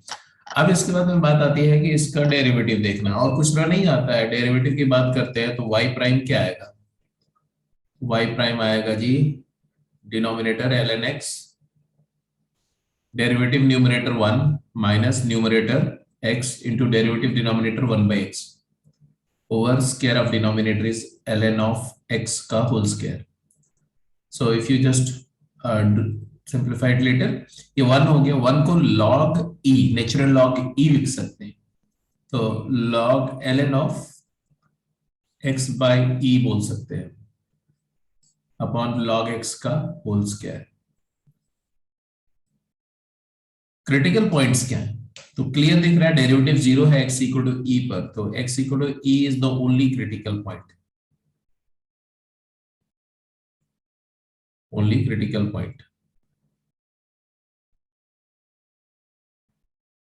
अब इसके बाद में बात आती है कि इसका डेरिवेटिव देखना, और कुछ नहीं आता है। डेरिवेटिव की बात करते हैं तो y प्राइम क्या आएगा, y प्राइम आएगा जी denominator ln x, derivative numerator 1 minus numerator x into derivative denominator 1/x over square of denominator is ln of x का whole square. So if you just simplified later, ये 1 हो गया, 1 को log e, natural log e लिख सकते हैं, तो log ln of x by e बोल सकते हैं अपॉन log x का होल स्क्वायर। क्रिटिकल पॉइंट्स क्या है, तो क्लियर दिख रहा है, डेरिवेटिव 0 है x इक्वल टू e पर, तो x equal to e is the only critical point, only critical point.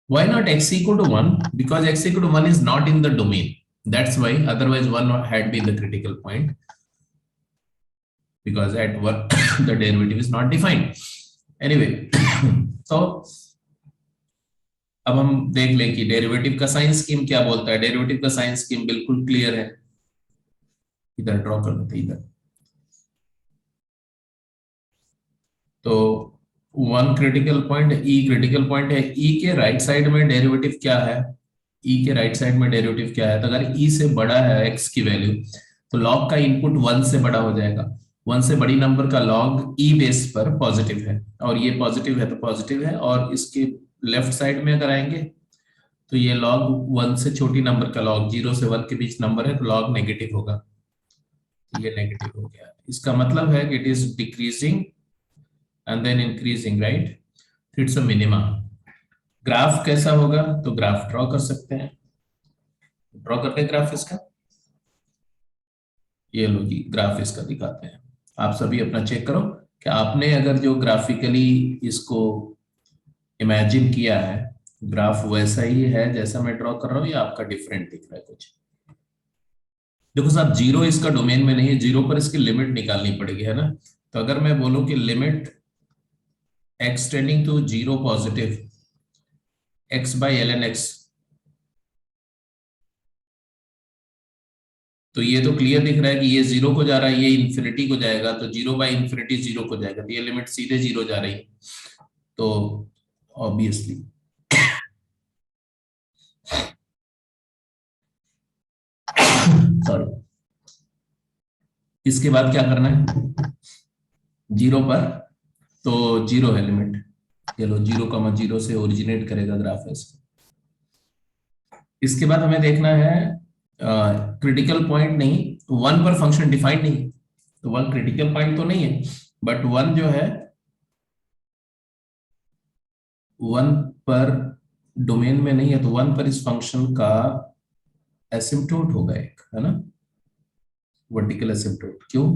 Why not x equal to 1? Because x equal to 1 is not in the domain. That's why, otherwise 1 had been the critical point. Because at 1 the derivative is not defined. Anyway, so अब हम देख लें कि derivative का sign scheme क्या बोलता है। Derivative का साइन स्कीम बिल्कुल क्लियर है, इधर ड्रॉ कर लेते हैं इधर। तो 1 critical point, e critical point है, e के राइट साइड में डेरिवेटिव क्या है, e के राइट साइड में डेरिवेटिव क्या है, तो अगर e से बड़ा है x की वैल्यू तो log का इनपुट 1 से बड़ा हो जाएगा, 1 से बड़ी नंबर का log e बेस पर पॉजिटिव है, और ये पॉजिटिव है तो पॉजिटिव है, और इसके लेफ्ट साइड में अगर आएंगे तो ये log 1 से छोटी नंबर का log 0 से 1 के बीच नंबर है तो log नेगेटिव होगा, ये नेगेटिव हो गया। इसका मतलब है कि it is decreasing and then increasing, right? It's a minima. Graph कैसा होगा? तो ग्राफ ड्रॉ कर सकते हैं, ड्रॉ करते हैं ग्राफ इसका। ये लो जी, ग्राफ इसका दिखाते हैं। आप सभी अपना चेक करो कि आपने अगर जो ग्राफिकली इसको इमेजिन किया है, ग्राफ वैसा ही है जैसा मैं ड्रॉ कर रहा हूं या आपका डिफरेंट दिख रहा है कुछ? देखो साहब, जीरो इसका डोमेन में नहीं है, जीरो पर इसकी लिमिट निकालनी पड़ेगी, है ना? तो अगर मैं बोलूं कि limit x tending to zero positive x by ln x, तो ये तो क्लियर दिख रहा है कि ये जीरो को जा रहा है, ये इंफिनिटी को जाएगा, तो जीरो बाई इंफिनिटी जीरो को जाएगा, तो ये लिमिट सीधे जीरो जा रही है। तो ऑब्वियसली सॉरी, इसके बाद क्या करना है? जीरो पर, तो जीरो है लिमिट, चलो 0,0 से ओरिजिनेट करेगा ग्राफ ऐसे। इसके बाद हमें देखना है क्रिटिकल पॉइंट नहीं, वन पर फंक्शन डिफाइंड नहीं, तो वन क्रिटिकल पॉइंट तो नहीं है, बट वन जो है, वन पर डोमेन में नहीं है, तो वन पर इस फंक्शन का एसिम्पटोट होगा एक, है ना? वर्टिकल एसिम्पटोट। क्यों?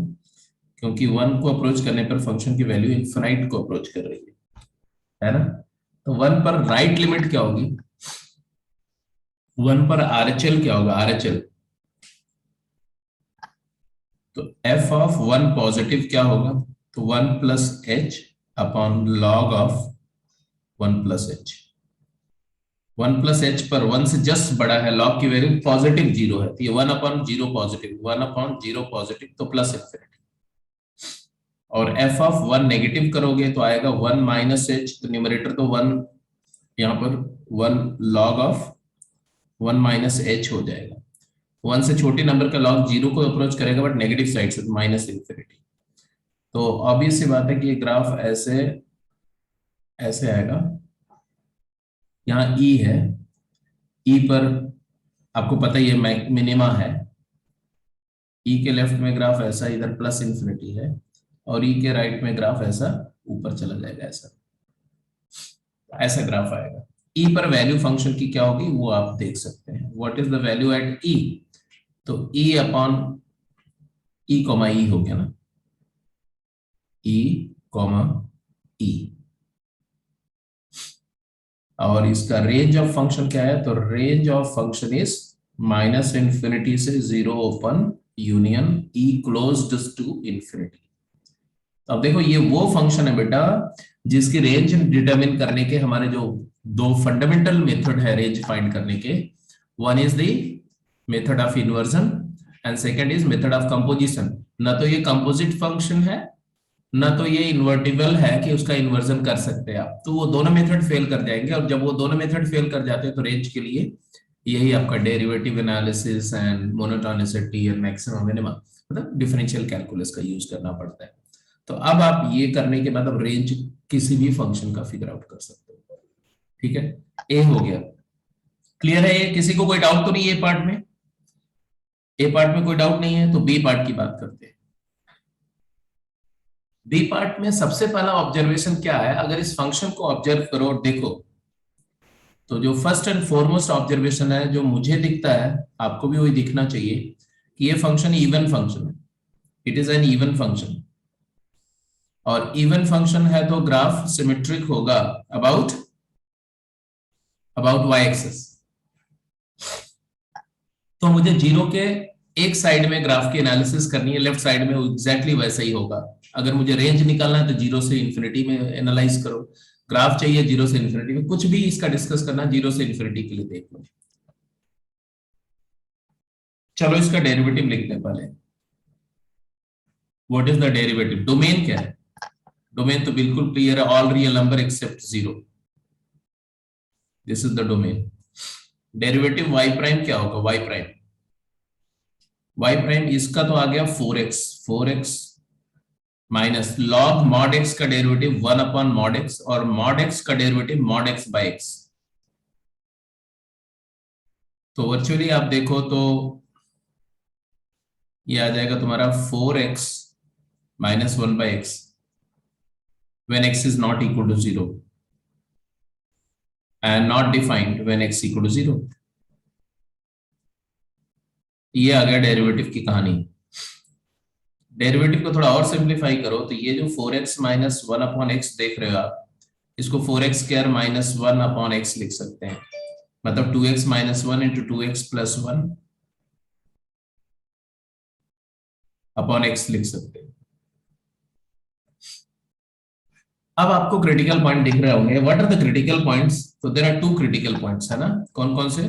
क्योंकि वन को अप्रोच करने पर फंक्शन की वैल्यू इनफिनाइट को अप्रोच कर रही है ना? तो वन पर राइट लिमिट क्या होगी? वन पर आरएचएल क्या होगा? आरएचएल, तो एफ ऑफ वन पॉजिटिव क्या होगा? तो one plus H upon log of one plus H. One plus H पर वन से जस्ट बड़ा है, लॉग की वैल्यू पॉजिटिव जीरो है, तो ये one upon zero positive, one upon zero positive, तो प्लस इंफिनिटी। और एफ ऑफ वन नेगेटिव करोगे तो आएगा वन माइनस एच, तो न्यूमरेटर तो वन, यहाँ पर one log of one minus H हो जाएगा। वन से छोटे नंबर का लॉग जीरो को अप्रोच करेगा बट नेगेटिव साइड से, माइनस इंफिनिटी। तो ऑब्वियस सी बात है कि ये ग्राफ ऐसे ऐसे आएगा। यहाँ ई है, ई पर आपको पता ही है मिनिमा है, ई के लेफ्ट में ग्राफ ऐसा इधर प्लस इंफिनिटी है, और ई के राइट में ग्राफ ऐसा ऊपर चला जाएगा, ऐसा ऐसा ग्राफ आएगा। ई पर वैल्यू फंक्शन की क्या होगी वो आप देख सकते हैं। What is the value at e? तो ई अपॉन ई कॉमा ई हो गया ना, ई कॉमा ई। और इसका रेंज ऑफ फंक्शन क्या है? तो range of function is minus infinity से zero open union e closed to infinity. अब देखो ये वो फंक्शन है बेटा जिसकी रेंज डिटरमिन करने के हमारे जो दो फंडामेंटल मेथड है रेंज फाइंड करने के, one is the method of inversion and second is method of composition. ना तो ये कंपोजिट फंक्शन है, ना तो ये इन्वर्टिबल है कि उसका इन्वर्जन कर सकते हैं आप, तो वो दोनों मेथड फेल कर जाएंगे। और जब वो दोनों मेथड फेल कर जाते हैं तो रेंज के लिए यही आपका derivative analysis and monotonicity and maximum minimum, मतलब डिफरेंशियल कैलकुलस का यूज करना पड़ता है। तो अब आप ये करने के बाद अब रेंज किसी भी फंक्शन का फिगर आउट कर सकते हो। ठीक है, ए हो गया, क्लियर है ये? किसी को कोई डाउट तो नहीं है ए पार्ट में? ए पार्ट में कोई डाउट नहीं है, तो बी पार्ट की बात करते हैं। बी पार्ट में सबसे पहला ऑब्जर्वेशन क्या है? अगर इस फंक्शन को ऑब्जर्व करो और देखो, तो जो फर्स्ट एंड फॉरमोस्ट ऑब्जर्वेशन है जो मुझे दिखता है, आपको भी वही दिखना चाहिए कि ये फंक्शन इवन फंक्शन है, it is an even function. और इवन फंक्शन है तो ग्राफ सिमेट्रिक होगा अबाउट वाई एक्सिस। तो मुझे जीरो के एक साइड में ग्राफ की एनालिसिस करनी है, लेफ्ट साइड में एग्जैक्टली वैसा ही होगा। अगर मुझे रेंज निकालना है तो जीरो से इंफिनिटी में एनालाइज करो, ग्राफ चाहिए जीरो से इंफिनिटी में, कुछ भी इसका डिस्कस करना जीरो से इंफिनिटी के लिए देख लो। चलो इसका डेरिवेटिव लिखते हैं पहले। What is the derivative? Domain क्या है? डोमेन तो बिल्कुल क्लियर है, all real number except zero, this is the domain. Derivative y prime क्या होगा? वाई प्राइम, वाई प्राइम इसका तो आ गया 4x minus log mod x का डेरिवेटिव 1 अपॉन मॉड x, और मॉड x का derivative mod x by x। तो वर्चुअली आप देखो तो ये आ जाएगा तुम्हारा 4x minus 1 by x, when x is not equal to 0 and not defined when x equal to 0. ये आ गया डेरिवेटिव की कहानी। डेरिवेटिव को थोड़ा और सिंप्लीफाई करो तो ये जो 4x माइनस 1 अपॉन एक्स देख रहे हो आप, इसको 4x square minus 1 upon x लिख सकते हैं, मतलब 2x minus 1 into 2x plus 1 upon x लिख सकते हैं। अब आपको क्रिटिकल पॉइंट दिख रहे होंगे। What are the critical points? तो there are two critical points, है ना? कौन कौन से?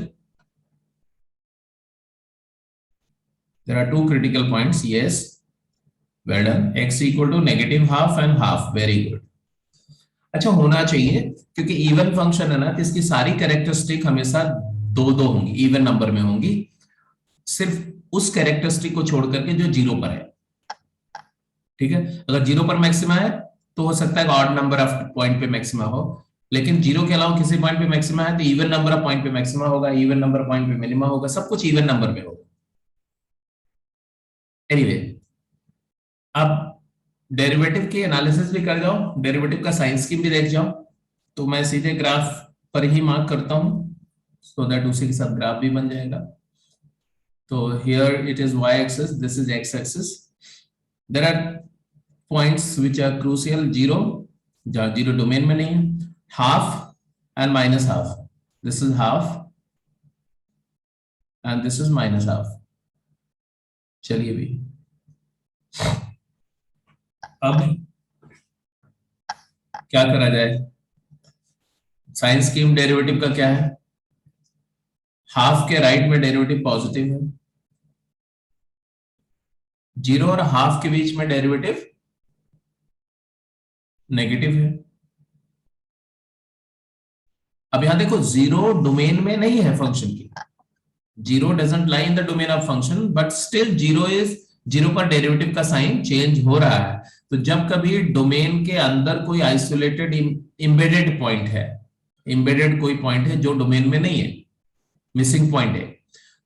There are two critical points, yes, well done. x equal to negative half and half, very good. अच्छा, होना चाहिए क्योंकि इवन फंक्शन है ना, तो इसकी सारी कैरेक्टरिस्टिक हमेशा दो दो होंगी, इवन नंबर में होंगी, सिर्फ उस कैरेक्टरिस्टिक को छोड़ करके जो जीरो पर है। ठीक है, अगर जीरो पर मैक्सिमा है तो हो सकता है ऑड नंबर ऑफ पॉइंट पे मैक्सिमा हो, लेकिन जीरो के अलावा किसी पॉइंट पे मैक्सिमा है तो इवन नंबर ऑफ पॉइंट पे मैक्सिमा होगा, इवन नंबर ऑफ पॉइंट पे मिनिमा होगा, सब कुछ इवन नंबर में होगा। एनीवे, अब डेरिवेटिव की एनालिसिस भी कर जाओ, डेरिवेटिव का साइन स्कीम भी देख जाओ। तो मैं सीधे ग्राफ पर ही मार्क करता हूं सो दैट उसी के साथ ग्राफ भी बन जाएगा। तो here it is y axis, this is x axis. There are points which are crucial, zero, जहां जीरो डोमेन में नहीं है, half and minus half, this is half and this is minus half. चलिए भी, अब क्या करा जाए? साइन स्कीम डेरिवेटिव का क्या है? हाफ के राइट में डेरिवेटिव पॉजिटिव है, जीरो और हाफ के बीच में डेरिवेटिव नेगेटिव है। अब यहां देखो, जीरो डोमेन में नहीं है फंक्शन की, zero doesn't lie in the domain of function, but still zero पर डेरिवेटिव का साइन चेंज हो रहा है। तो जब कभी डोमेन के अंदर कोई आइसोलेटेड इम्बेडेड पॉइंट है, इम्बेडेड कोई पॉइंट है जो डोमेन में नहीं है, मिसिंग पॉइंट है,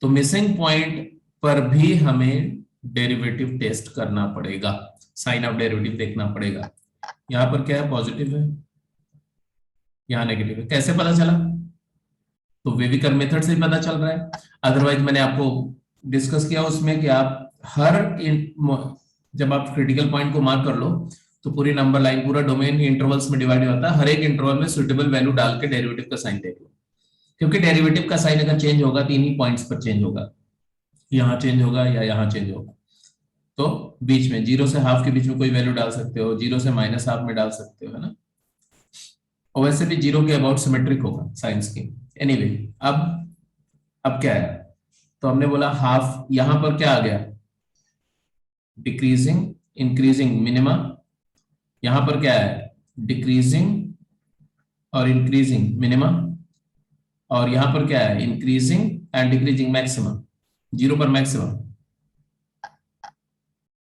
तो मिसिंग पॉइंट पर भी हमें डेरिवेटिव टेस्ट करना पड़ेगा, साइन ऑफ डेरिवेटिव देखना पड़ेगा। यहां पर क्या है? पॉजिटिव है, यहां नेगेटिव है। कैसे पता चला? तो वेविकर मेथड से पता चल रहा है। अदरवाइज मैंने आपको डिस्कस किया उसमें कि आप जब आप क्रिटिकल पॉइंट को मार्क कर लो तो पूरी नंबर लाइन, पूरा डोमेन इंटरवल्स में डिवाइड होता है, हर एक इंटरवल में सुटेबल वैल्यू डाल के डेरिवेटिव का साइन देख लो, क्योंकि डेरिवेटिव का साइन अगर चेंज होगा तो इन्हीं पॉइंट्स पर चेंज होगा, यहाँ चेंज होगा या यहाँ चेंज होगा। तो बीच में जीरो से हाफ के बीच में कोई वैल्यू डाल सकते हो, जीरो से माइनस हाफ में डाल सकते हो, है ना? और वैसे भी जीरो के अबाउट सिमेट्रिक होगा साइंस की। एनीवे, अब क्या है? तो हमने बोला हाफ, यहां पर क्या आ गया? Decreasing, increasing, minima. यहां पर क्या है? डिक्रीजिंग और इंक्रीजिंग मिनिमा। और यहां पर क्या है? Increasing and decreasing maximum, zero पर मैक्सिमम,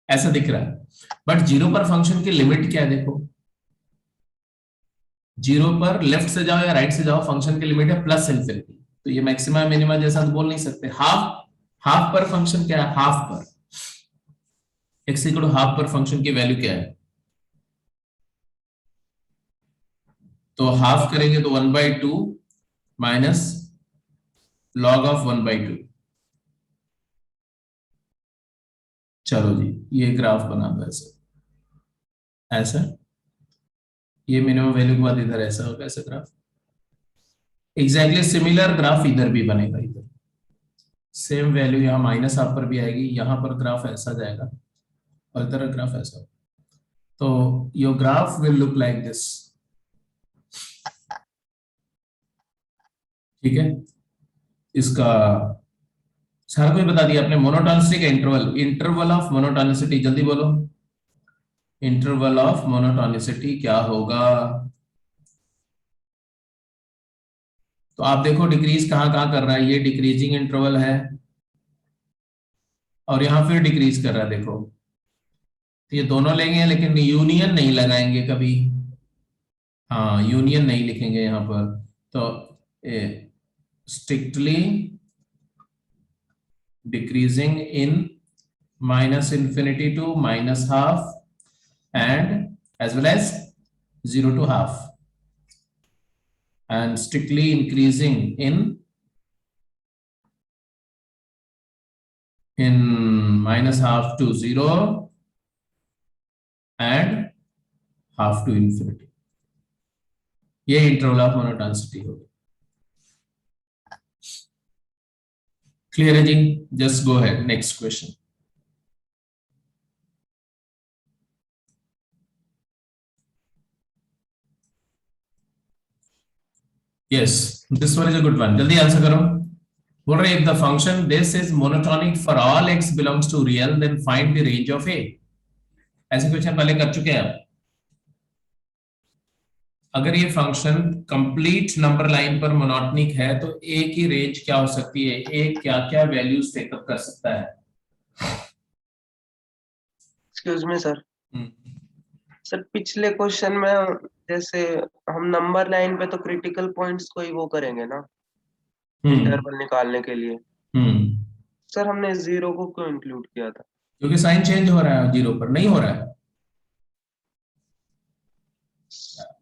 ऐसा दिख रहा है। बट जीरो पर फंक्शन की लिमिट क्या है? देखो, जीरो पर लेफ्ट से जाओ या राइट से जाओ, फंक्शन की लिमिट है प्लस इनफिनिटी। तो ये मैक्सिमा मिनिमा जैसा तो बोल नहीं सकते। हाफ पर फंक्शन क्या है? हाफ पर एक्स इक्वल टू हाफ पर फंक्शन की वैल्यू क्या है? तो हाफ करेंगे तो 1/2 माइनस लॉग ऑफ 1/2। चलो जी, ये ग्राफ बना दो ऐसे, ऐसा, ये मिनिमम वैल्यू के बाद इधर ऐसा होगा, ऐसा ग्राफ। एग्जैक्टली सिमिलर ग्राफ इधर भी बनेगा, इधर सेम वैल्यू यहाँ माइनस हाफ पर भी आएगी, यहाँ पर ग्राफ ऐसा जाएगा और इधर ग्राफ ऐसा। तो your graph will look like this. ठीक है, इसका सारा कुछ बता दिया आपने। मोनोटोनिसिटी का इंटरवल, इंटरवल ऑफ मोनोटोनिसिटी, जल्दी बोलो, इंटरवल ऑफ मोनोटोनिसिटी क्या होगा? तो आप देखो डिक्रीज कहां कहां कर रहा है, ये डिक्रीजिंग इंटरवल है और यहां फिर डिक्रीज कर रहा है, देखो। तो ये दोनों लेंगे लेकिन यूनियन नहीं लगाएंगे कभी, हाँ यूनियन नहीं लिखेंगे यहां पर। तो strictly decreasing in minus infinity to minus half and as well as 0 to half, and strictly increasing in minus half to 0 and half to infinity. ये इंटरवल ऑफ मोनोटॉनिसिटी होगी. क्लियर है जी? Just go ahead, next question. Yes, this one is a good one. जल्दी answer करो. बोल रहे if the function this is monotonic for all x belongs to real, then find the range of a. ऐसे question पहले कर चुके हैं आप. अगर ये फंक्शन कंप्लीट नंबर लाइन पर मोनोटोनिक है तो a की रेंज क्या हो सकती है, a क्या क्या वैल्यूज टेकअप कर सकता है? Excuse me sir. सर पिछले क्वेश्चन में जैसे हम नंबर लाइन पे तो क्रिटिकल पॉइंट्स को ही वो करेंगे ना इंटरवल निकालने के लिए. सर हमने 0 को क्यों इंक्लूड किया था? क्योंकि साइन चेंज हो रहा है 0 पर, नहीं हो रहा है.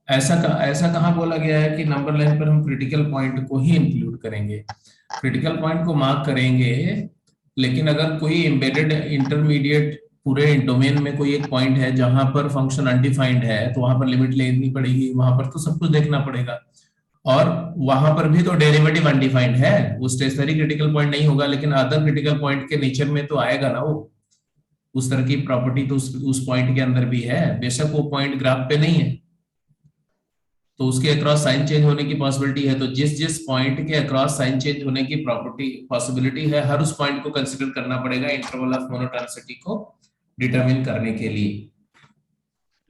ऐसा कहाँ बोला गया है कि नंबर लाइन पर हम क्रिटिकल पॉइंट को ही इंक्लूड करेंगे? क्रिटिकल पॉइंट को मार्क करेंगे, लेकिन अगर कोई एम्बेडेड इंटरमीडिएट पूरे डोमेन में कोई एक पॉइंट है जहां पर फंक्शन अनडिफाइंड है तो वहां पर लिमिट लेनी पड़ेगी, वहां पर तो सब कुछ देखना पड़ेगा. और वहां पर भी तो डेरिवेटिव अनडिफाइंड है, वो स्टेशनरी क्रिटिकल पॉइंट नहीं होगा, लेकिन अदर क्रिटिकल पॉइंट के नेचर में तो आएगा ना वो. उस तरह की प्रॉपर्टी तो उस पॉइंट के अंदर भी है, बेशक वो पॉइंट ग्राफ पे नहीं है तो उसके अक्रॉस साइन चेंज होने की पॉसिबिलिटी है. तो जिस पॉइंट के अक्रॉस साइन चेंज होने की पॉसिबिलिटी है, हर उस पॉइंट को कंसीडर करना पड़ेगा इंटरवल ऑफ मोनोटॉनिसिटी को डिटरमिन करने के लिए.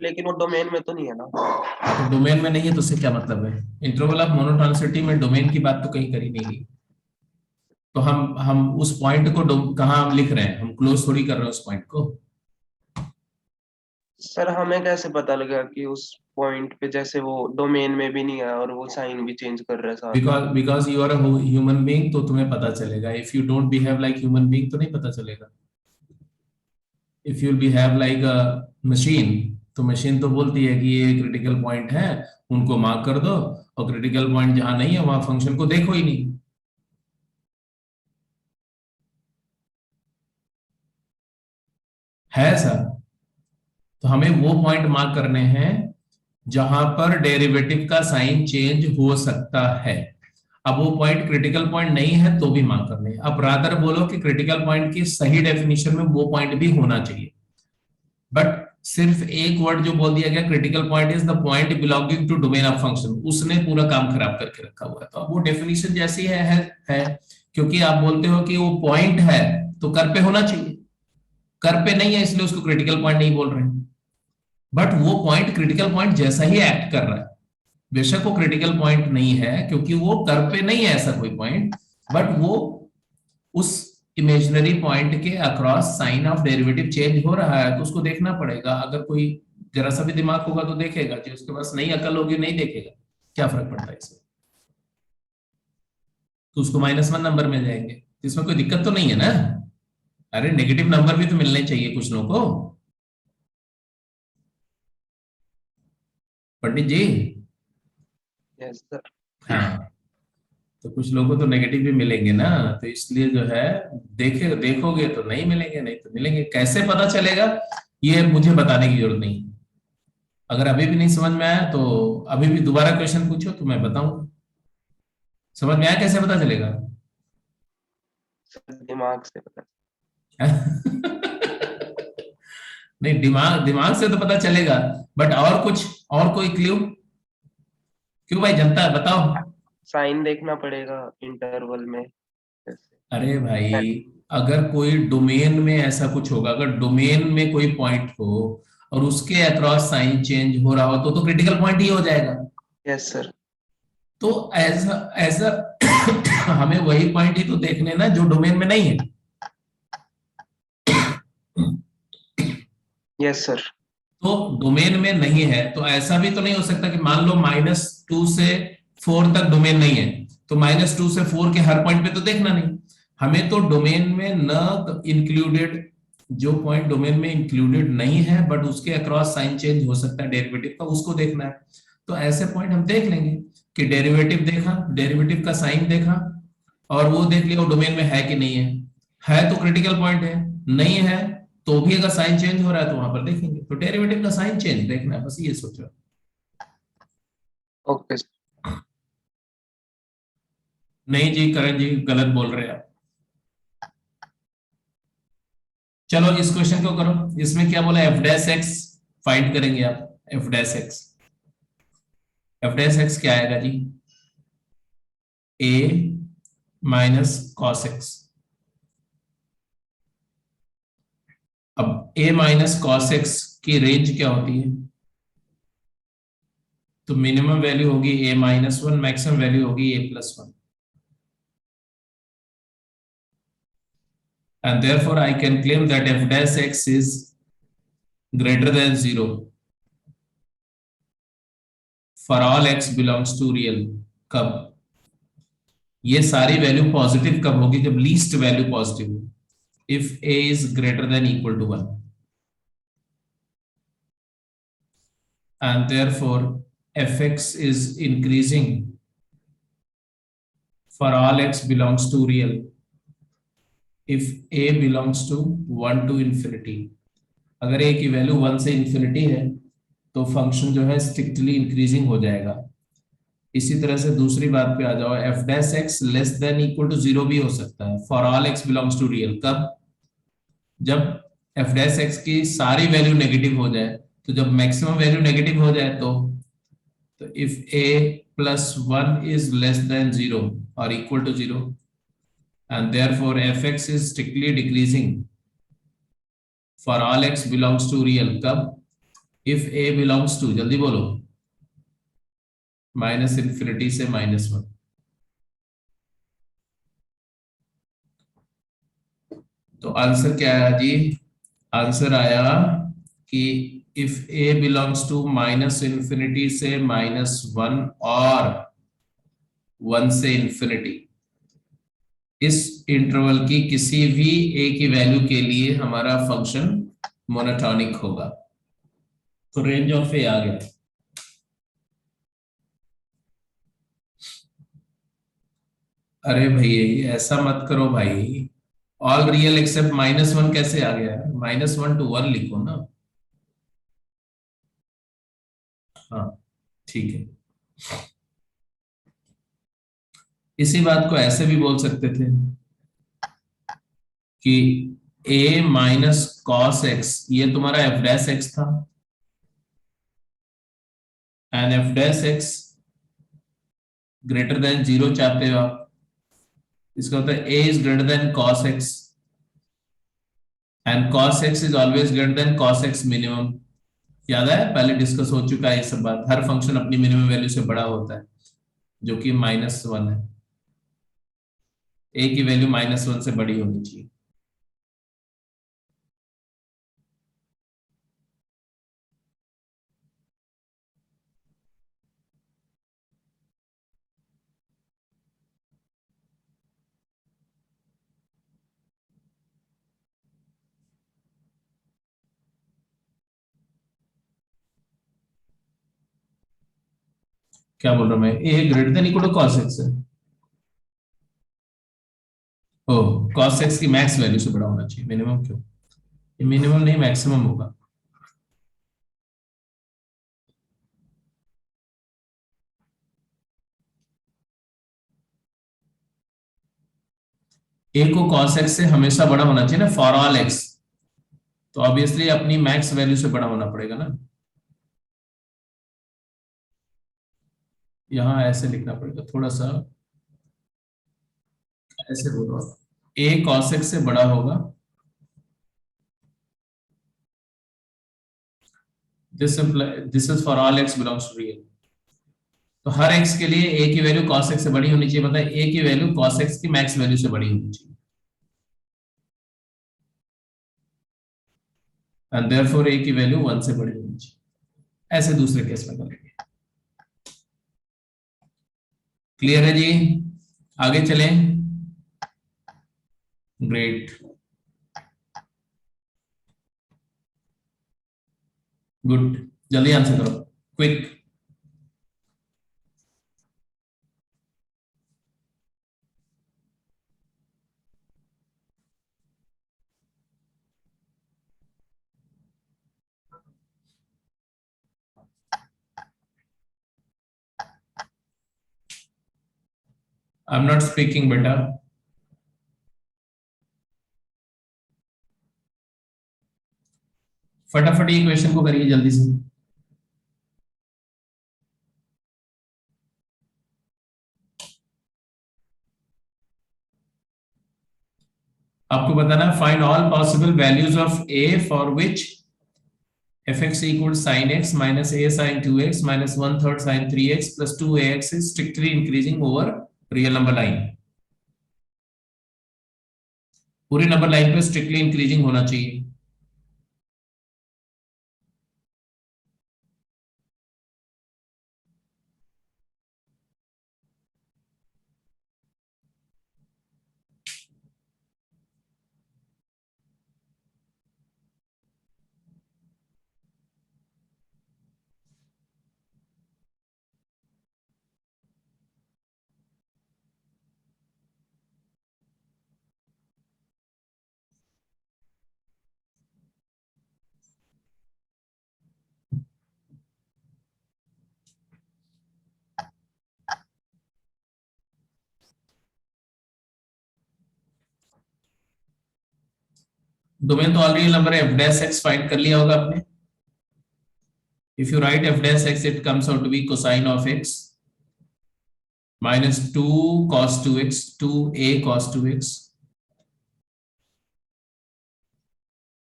लेकिन वो डोमेन में तो नहीं है ना. तो डोमेन में नहीं है तो उससे क्या मतलब है? इंटरवल ऑफ मोनोटॉनिसिटी में डोमेन की बात तो कहीं करी नहीं गई. तो हम उस पॉइंट को कहाँ हम लिख रहे हैं? हम क्लोज थोड़ी कर रहे हैं उस पॉइंट को. सर हमें कैसे पता लगा कि उस पॉइंट पे जैसे वो डोमेन में भी नहीं है और वो साइन भी चेंज कर रहा है साथ? Because you are a human being, तो तुम्हें पता चलेगा. If you don't behave like human being तो नहीं पता चलेगा. If you behave like a machine, तो मशीन तो बोलती है कि ये क्रिटिकल पॉइंट है, उनको मार्क कर दो, और क्रिटिकल पॉइंट जहां नहीं है वहां फंक्शन को देखो ही नहीं. है ऐसा? तो हमें वो पॉइंट मार्क करने हैं जहां पर डेरिवेटिव का साइन चेंज हो सकता है. अब वो पॉइंट क्रिटिकल पॉइंट नहीं है तो भी मार्क करने हैं. अब रादर बोलो कि क्रिटिकल पॉइंट की सही डेफिनेशन में वो पॉइंट भी होना चाहिए, बट सिर्फ एक वर्ड जो बोल दिया गया, critical point is the point belonging to domain of function, उसने पूरा काम खराब करके रखा हुआ है. तो अब वो डेफिनेशन जैसी है क्योंकि आप बोलते हो कि वो पॉइंट है तो कर पे होना चाहिए, कर पे नहीं है इसलिए उसको क्रिटिकल पॉइंट नहीं बोल रहे हैं. बट वो पॉइंट क्रिटिकल पॉइंट जैसा ही एक्ट कर रहा है. बेशक वो क्रिटिकल पॉइंट नहीं है क्योंकि वो कर पे नहीं है ऐसा कोई पॉइंट, बट वो उस इमेजिनरी पॉइंट के across sign of derivative change हो रहा है तो उसको देखना पड़ेगा. अगर कोई जरा सा भी दिमाग होगा तो देखेगा, जो उसके पास नई अकल होगी नहीं देखेगा, क्या फर्क पड़ता है इससे? तो उसको -1 नंबर मिल जाएंगे, इसमें कोई दिक्कत तो नहीं है ना. अरे नेगेटिव नंबर भी तो मिलने चाहिए कुछ लोगों को. पंडित जी. Yes sir. हाँ, तो कुछ लोगों को तो नेगेटिव भी मिलेंगे ना, तो इसलिए जो है देखोगे तो नहीं मिलेंगे, नहीं तो मिलेंगे. कैसे पता चलेगा ये मुझे बताने की जरूरत नहीं. अगर अभी भी नहीं समझ में आया तो अभी भी दोबारा क्वेश्चन पूछो तो मैं बताऊंगा. समझ में आया कैसे पता चलेगा? दिमाग से पता. नहीं, दिमाग से तो पता चलेगा, बट और कुछ, और कोई क्लू? क्यों भाई, जनता है बताओ. साइन देखना पड़ेगा इंटरवल में. अरे भाई, अगर कोई डोमेन में ऐसा कुछ होगा, अगर डोमेन में कोई पॉइंट हो और उसके अक्रॉस साइन चेंज हो रहा हो तो क्रिटिकल पॉइंट ही हो जाएगा. Yes sir. तो ऐसा ऐसा हमें वही पॉइंट ही तो देखने ना जो डोमेन में नहीं है. Yes sir. तो डोमेन में नहीं है तो ऐसा भी तो नहीं हो सकता कि मान लो -2 से 4 तक डोमेन नहीं है तो -2 से 4 के हर पॉइंट पे तो देखना नहीं. हमें तो डोमेन में न इंक्लूडेड जो पॉइंट डोमेन में इंक्लूडेड नहीं है बट उसके अक्रॉस साइन चेंज हो सकता है डेरिवेटिव का, उसको देखना है। तो ऐसे पॉइंट हम देख लेंगे कि डेरिवेटिव देखा, डेरिवेटिव का साइन देखा, और वो देख लिया वो डोमेन में है कि नहीं है तो क्रिटिकल पॉइंट है, नहीं है तो भी अगर साइन चेंज हो रहा है तो वहां पर देखेंगे। तो डेरिवेटिव का साइन चेंज देखना है, बस ये सोचो। ओके। नहीं जी करण जी, गलत बोल रहे हैं आप। चलो इस क्वेश्चन को करो। इसमें क्या बोला, एफ डैश एक्स फाइंड करेंगे आप। F dash x, F dash x क्या आएगा जी, ए माइनस कॉस एक्स। अब a माइनस कॉस एक्स की रेंज क्या होती है, तो मिनिमम वैल्यू होगी a minus one, maximum value होगी a plus one, and therefore I can claim that f dash x is greater than 0 for all x belongs to real। कब ये सारी वैल्यू पॉजिटिव कब होगी, जब लीस्ट वैल्यू पॉजिटिव हो, if a is greater than equal to 1, and therefore fx is increasing for all x belongs to real if a belongs to 1 to infinity। अगर a की value 1 से infinity है तो function जो है strictly increasing हो जाएगा। इसी तरह से दूसरी बात पे आ जाओ, f dash x less than equal to 0 भी हो सकता है for all x belongs to real. कब, जब एफ डैश एक्स की सारी वैल्यू नेगेटिव हो जाए, तो जब मैक्सिमम वैल्यू नेगेटिव हो जाए तो if a plus one is less than 0 और equal to 0 and therefore fx is strictly decreasing for all x belongs to real। कब, if a belongs to, जल्दी बोलो, माइनस इंफिनिटी से माइनस वन। तो answer क्या आया जी, आंसर आया कि if a belongs to minus infinity से माइनस वन और वन से इंफिनिटी, इस इंटरवल की किसी भी a की वैल्यू के लिए हमारा फंक्शन मोनोटॉनिक होगा। तो रेंज ऑफ ए आ गया। अरे भैया ऐसा मत करो भाई, all real accept minus one कैसे आ गया, माइनस वन टू वन लिखो ना। हाँ ठीक है, इसी बात को ऐसे भी बोल सकते थे कि a माइनस कॉस एक्स ये तुम्हारा एफ डैश एक्स था, and F dash x greater than 0 चाहते हो आप। इसका होता है a is greater then cos x and cos x is always greater than cos x minimum. याद है पहले डिस्कस हो चुका है ये सब बात, हर फंक्शन अपनी मिनिमम वैल्यू से बड़ा होता है जो कि माइनस वन है। a की वैल्यू माइनस वन से बड़ी होनी चाहिए। क्या बोल रहा हूं मैं, a greater than equal to cos x है। ओ, कॉस एक्स की मैक्स वैल्यू से बड़ा होना चाहिए, मिनिमम क्यों, ये मिनिमम नहीं मैक्सिमम होगा। a को cos x से हमेशा बड़ा होना चाहिए ना फॉर ऑल x, तो ऑब्वियसली अपनी मैक्स वैल्यू से बड़ा होना पड़ेगा ना। यहां ऐसे लिखना पड़ेगा थोड़ा सा, ऐसे बोलो, a cos x से बड़ा होगा, this is for all x belongs to real. तो हर x के लिए a की वैल्यू cos x से बड़ी होनी चाहिए, मतलब a की वैल्यू cos x की मैक्स वैल्यू से बड़ी होनी चाहिए, एंड देयरफॉर a की वैल्यू 1 से बड़ी होनी चाहिए। ऐसे दूसरे केस में करेंगे। क्लियर है जी, आगे चलें। ग्रेट। गुड, जल्दी आंसर करो, quick. I am not speaking बेटा। फटाफट ये क्वेश्चन को करिए जल्दी से। आपको बताना है find all possible values of A for which fx equals sin x minus a sin 2x minus 1/3 sin 3x plus 2ax is strictly increasing over real number line। पूरी नंबर लाइन पे strictly increasing होना चाहिए। Domain तो already number f dash x find कर लिया होगा आपने। If you write f dash x it comes out to be cosine of x minus 2 cos 2x 2a cos 2x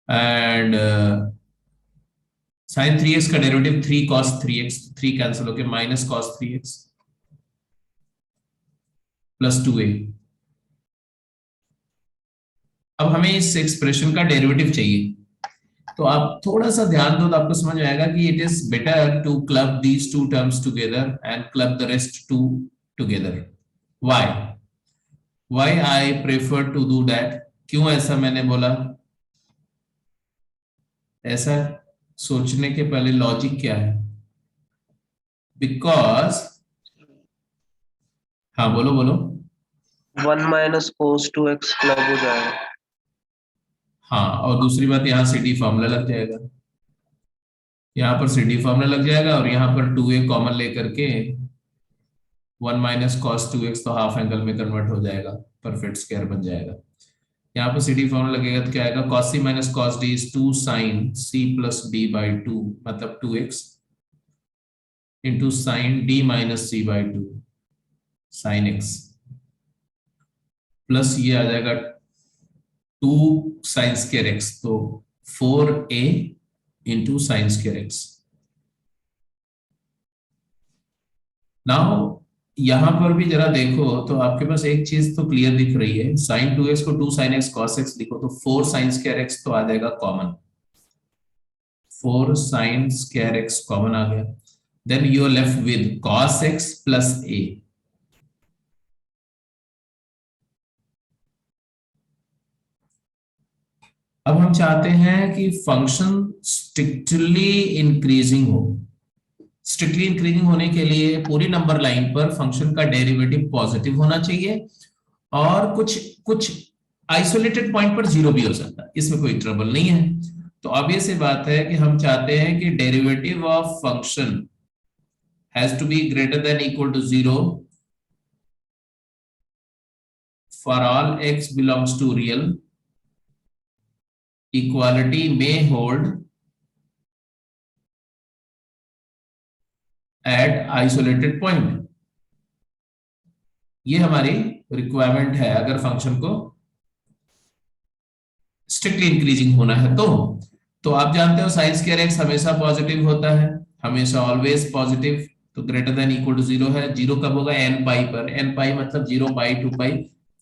and sin 3x का derivative 3 cos 3x 3 cancel होके minus cos 3x plus 2a। अब हमें इस expression का derivative चाहिए, तो आप थोड़ा सा ध्यान दो तो आपको समझ में आएगा कि it is better to club these two terms together and club the rest two together. Why why I prefer to do that, क्यों ऐसा मैंने बोला? ऐसा सोचने के पहले लॉजिक क्या है? बिकॉज, हाँ बोलो बोलो। 1 माइनस कोस 2x क्लब हो जाएगा। हाँ, और दूसरी बात यहाँ सी डी फॉर्मूला लग जाएगा, यहाँ पर सी डी फॉर्मूला लग जाएगा और यहाँ पर 2a कॉमन लेकर के 1 माइनस कॉस 2x तो हाफ एंगल में कन्वर्ट हो जाएगा, परफेक्ट स्क्वायर बन जाएगा। यहाँ पर सी डी फॉर्मूला लगेगा तो क्या आएगा? cos c minus cos d is 2 sin c plus d by 2 मतलब 2x into sine d minus c by 2 sin x plus ये आ जाएगा 2 sin स्क्वायर x तो 4a into sine square x। Now यहां पर भी जरा देखो तो आपके पास एक चीज तो क्लियर दिख रही है, sin 2x को 2 sin x cos x लिखो तो 4 sin स्क्वायर x तो आ जाएगा common, 4 sin square x common आ गया। Then you are left with cos x plus a। अब हम चाहते हैं कि फंक्शन स्ट्रिक्टली इंक्रीजिंग हो। स्ट्रिक्टली इंक्रीजिंग होने के लिए पूरी नंबर लाइन पर फंक्शन का डेरिवेटिव पॉजिटिव होना चाहिए और कुछ कुछ आइसोलेटेड पॉइंट पर जीरो भी हो सकता है, इसमें कोई ट्रबल नहीं है। तो ऑब्वियस सी बात है कि हम चाहते हैं कि derivative of function has to be greater than equal to 0 for all x belongs to real, equality may hold at isolated point। ये हमारी रिक्वायरमेंट है अगर फंक्शन को स्ट्रिक्टली इंक्रीजिंग होना है तो आप जानते हो साइन स्क्वायर एक्स हमेशा पॉजिटिव होता है, हमेशा ऑलवेज पॉजिटिव, तो ग्रेटर देन इक्वल टू 0 है। 0 कब होगा? n पाई पर, n पाई मतलब 0 पाई 2 पाई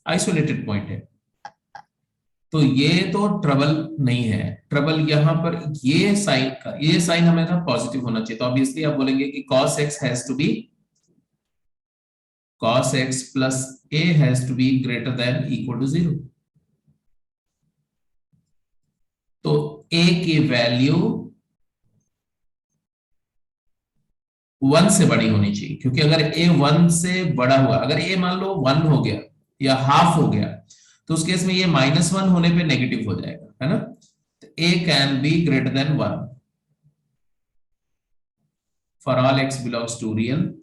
आइसोलेटेड पॉइंट है, तो ये तो ट्रबल नहीं है। ट्रबल यहाँ पर ये साइन हमेशा पॉजिटिव होना चाहिए, तो ऑब्वियसली आप बोलेंगे कि cos x has to be cos x plus a has to be greater than equal to 0। तो a की वैल्यू 1 से बड़ी होनी चाहिए, क्योंकि अगर ए 1 से बड़ा हुआ, अगर ए मान लो 1 हो गया या हाफ हो गया, तो उस केस में ये -1 होने पे नेगेटिव हो जाएगा, है ना। तो a can be greater than 1 for all x belongs to real,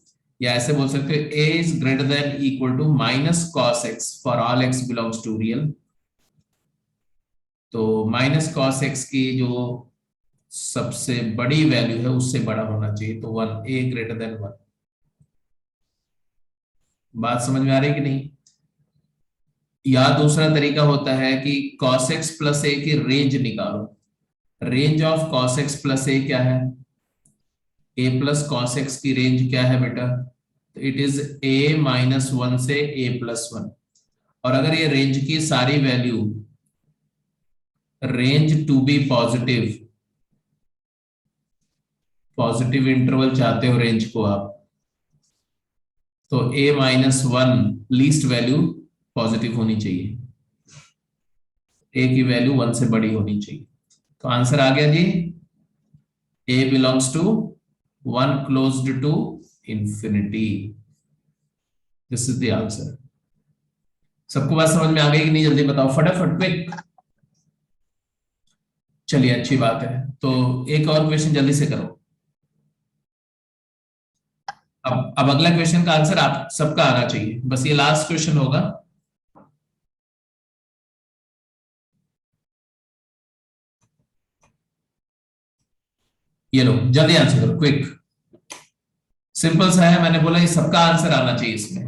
या ऐसे बोल सकते हो a is greater than equal to minus cos x for all x belongs to real. तो माइनस कॉस x की जो सबसे बड़ी वैल्यू है उससे बड़ा होना चाहिए, तो 1, a ग्रेटर देन 1। बात समझ में आ रही है कि नहीं। या दूसरा तरीका होता है कि cos x प्लस ए की रेंज निकालो। Range of cos x plus a क्या है, a प्लस कॉस एक्स की रेंज क्या है बेटा, तो इट इज a -1 से a+1। और अगर ये रेंज की सारी value range to be positive, positive interval चाहते हो रेंज को आप, तो a-1 लीस्ट वैल्यू पॉजिटिव होनी चाहिए, a की वैल्यू 1 से बड़ी होनी चाहिए। तो आंसर आ गया जी, a belongs to 1 closed to infinity. This is the answer. सबको बात समझ में आ गई कि नहीं, जल्दी बताओ फटाफट, क्विक। चलिए अच्छी बात है, तो एक और क्वेश्चन जल्दी से करो। अब अगला क्वेश्चन का आंसर आप सबका आना चाहिए, बस ये लास्ट क्वेश्चन होगा। ये लो जल्दी आंसर करो, क्विक। सिंपल सा है, मैंने बोला ये सबका आंसर आना चाहिए इसमें।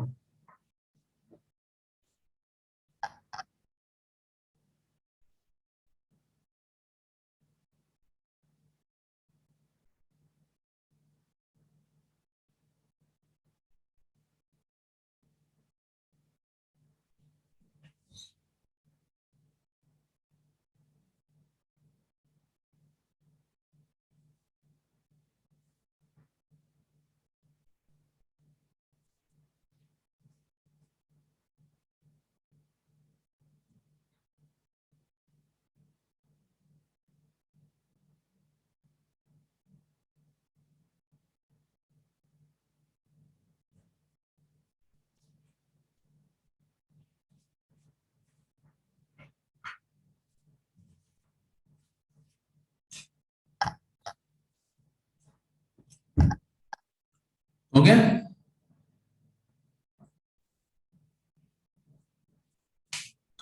हो गया।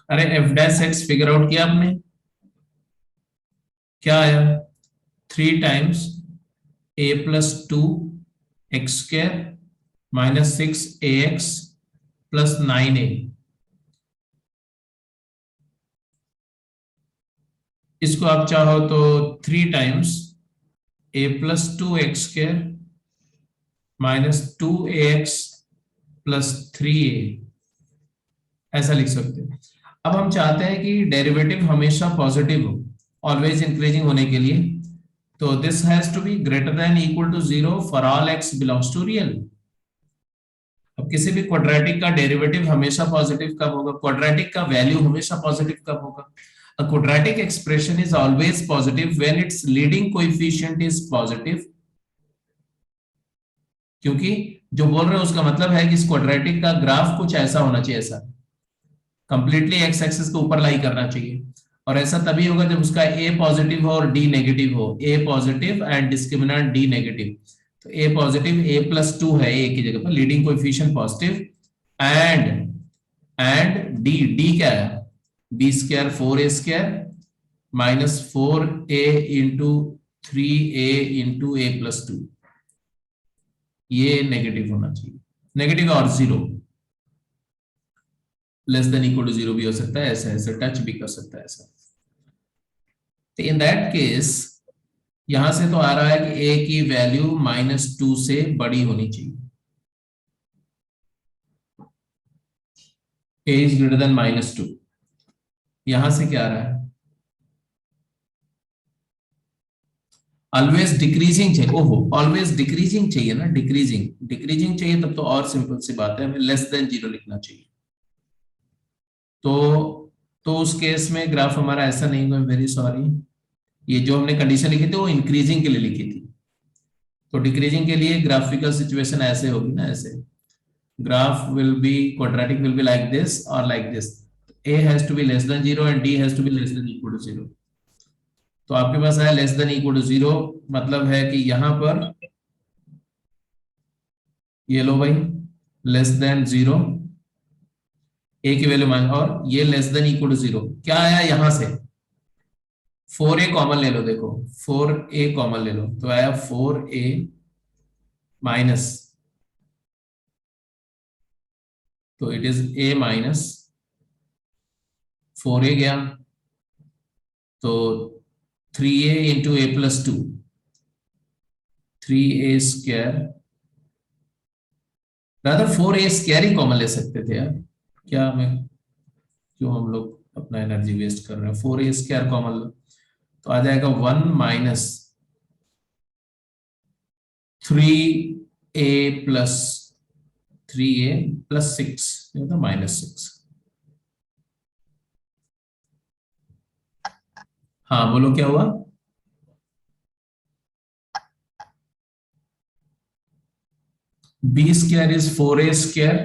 अरे f' फिगर आउट किया आपने, क्या आया, 3 टाइम्स a+2x² -6ax + 9a। इसको आप चाहो तो 3 टाइम्स a+2x² -2ax + 3a ऐसा लिख सकते हैं। अब हम चाहते हैं कि डेरिवेटिव हमेशा पॉजिटिव हो, ऑलवेज इंक्रीजिंग होने के लिए, तो this has to be greater than equal to 0 for all x belongs to real. अब किसी भी क्वाड्रेटिक का डेरिवेटिव हमेशा पॉजिटिव कब होगा, क्वाड्रेटिक का वैल्यू हमेशा पॉजिटिव कब होगा, a quadratic expression is always positive when its leading coefficient is positive। क्योंकि जो बोल रहे हैं उसका मतलब है कि इस क्वाड्रेटिक का ग्राफ कुछ ऐसा होना चाहिए, ऐसा कंप्लीटली एक्स एक्सिस के ऊपर लाई करना चाहिए, और ऐसा तभी होगा जब उसका a पॉजिटिव हो और d नेगेटिव हो, a positive and discriminant d negative. तो a पॉजिटिव, a+2 है a की जगह पर, leading coefficient positive, and d क्या है, b² 4a² -4a into 3a into a+2, ये नेगेटिव होना चाहिए, नेगेटिव और 0, लेस देन इक्वल टू 0 भी हो सकता है, ऐसा ऐसा टच भी कर सकता है ऐसा। तो इन दैट केस यहां से तो आ रहा है कि a की वैल्यू -2 से बड़ी होनी चाहिए, a इज ग्रेटर देन -2। यहां से क्या आ रहा है, ऑलवेज डिक्रीजिंग चाहिए, ओहो ऑलवेज डिक्रीजिंग चाहिए ना, डिक्रीजिंग चाहिए, तब तो और सिंपल सी बात है, हमें लेस देन 0 लिखना चाहिए। तो उस केस में ग्राफ हमारा ऐसा नहीं हुआ, वेरी सॉरी, ये जो हमने कंडीशन लिखी थी वो इंक्रीजिंग के लिए लिखी थी, तो डिक्रीजिंग के लिए ग्राफिकल सिचुएशन ऐसे होगी ना, ऐसे graph will be quadratic, will be like this और like this, a has to be less than 0 and d has to be less than equal to 0। तो आपके पास है लेस देन इक्वल टू 0, मतलब है कि यहां पर ये लो भाई लेस देन 0, a की वैल्यू मान, और ये लेस देन इक्वल टू 0 क्या आया यहां से, 4a कॉमन ले लो, देखो 4a कॉमन ले लो तो आया 4a माइनस, तो it is a minus 4a गया, तो 3a into a plus 2, 3a square, rather 4a square he common ले सकते थे यार, क्या हमें, क्यों हम लोग अपना एनर्जी वेस्ट कर रहे हैं, 4a स्क्वायर कॉमन लो तो आ जाएगा 1 minus 3a plus 3a plus 6 minus 6। हाँ बोलो क्या हुआ, b square is 4a square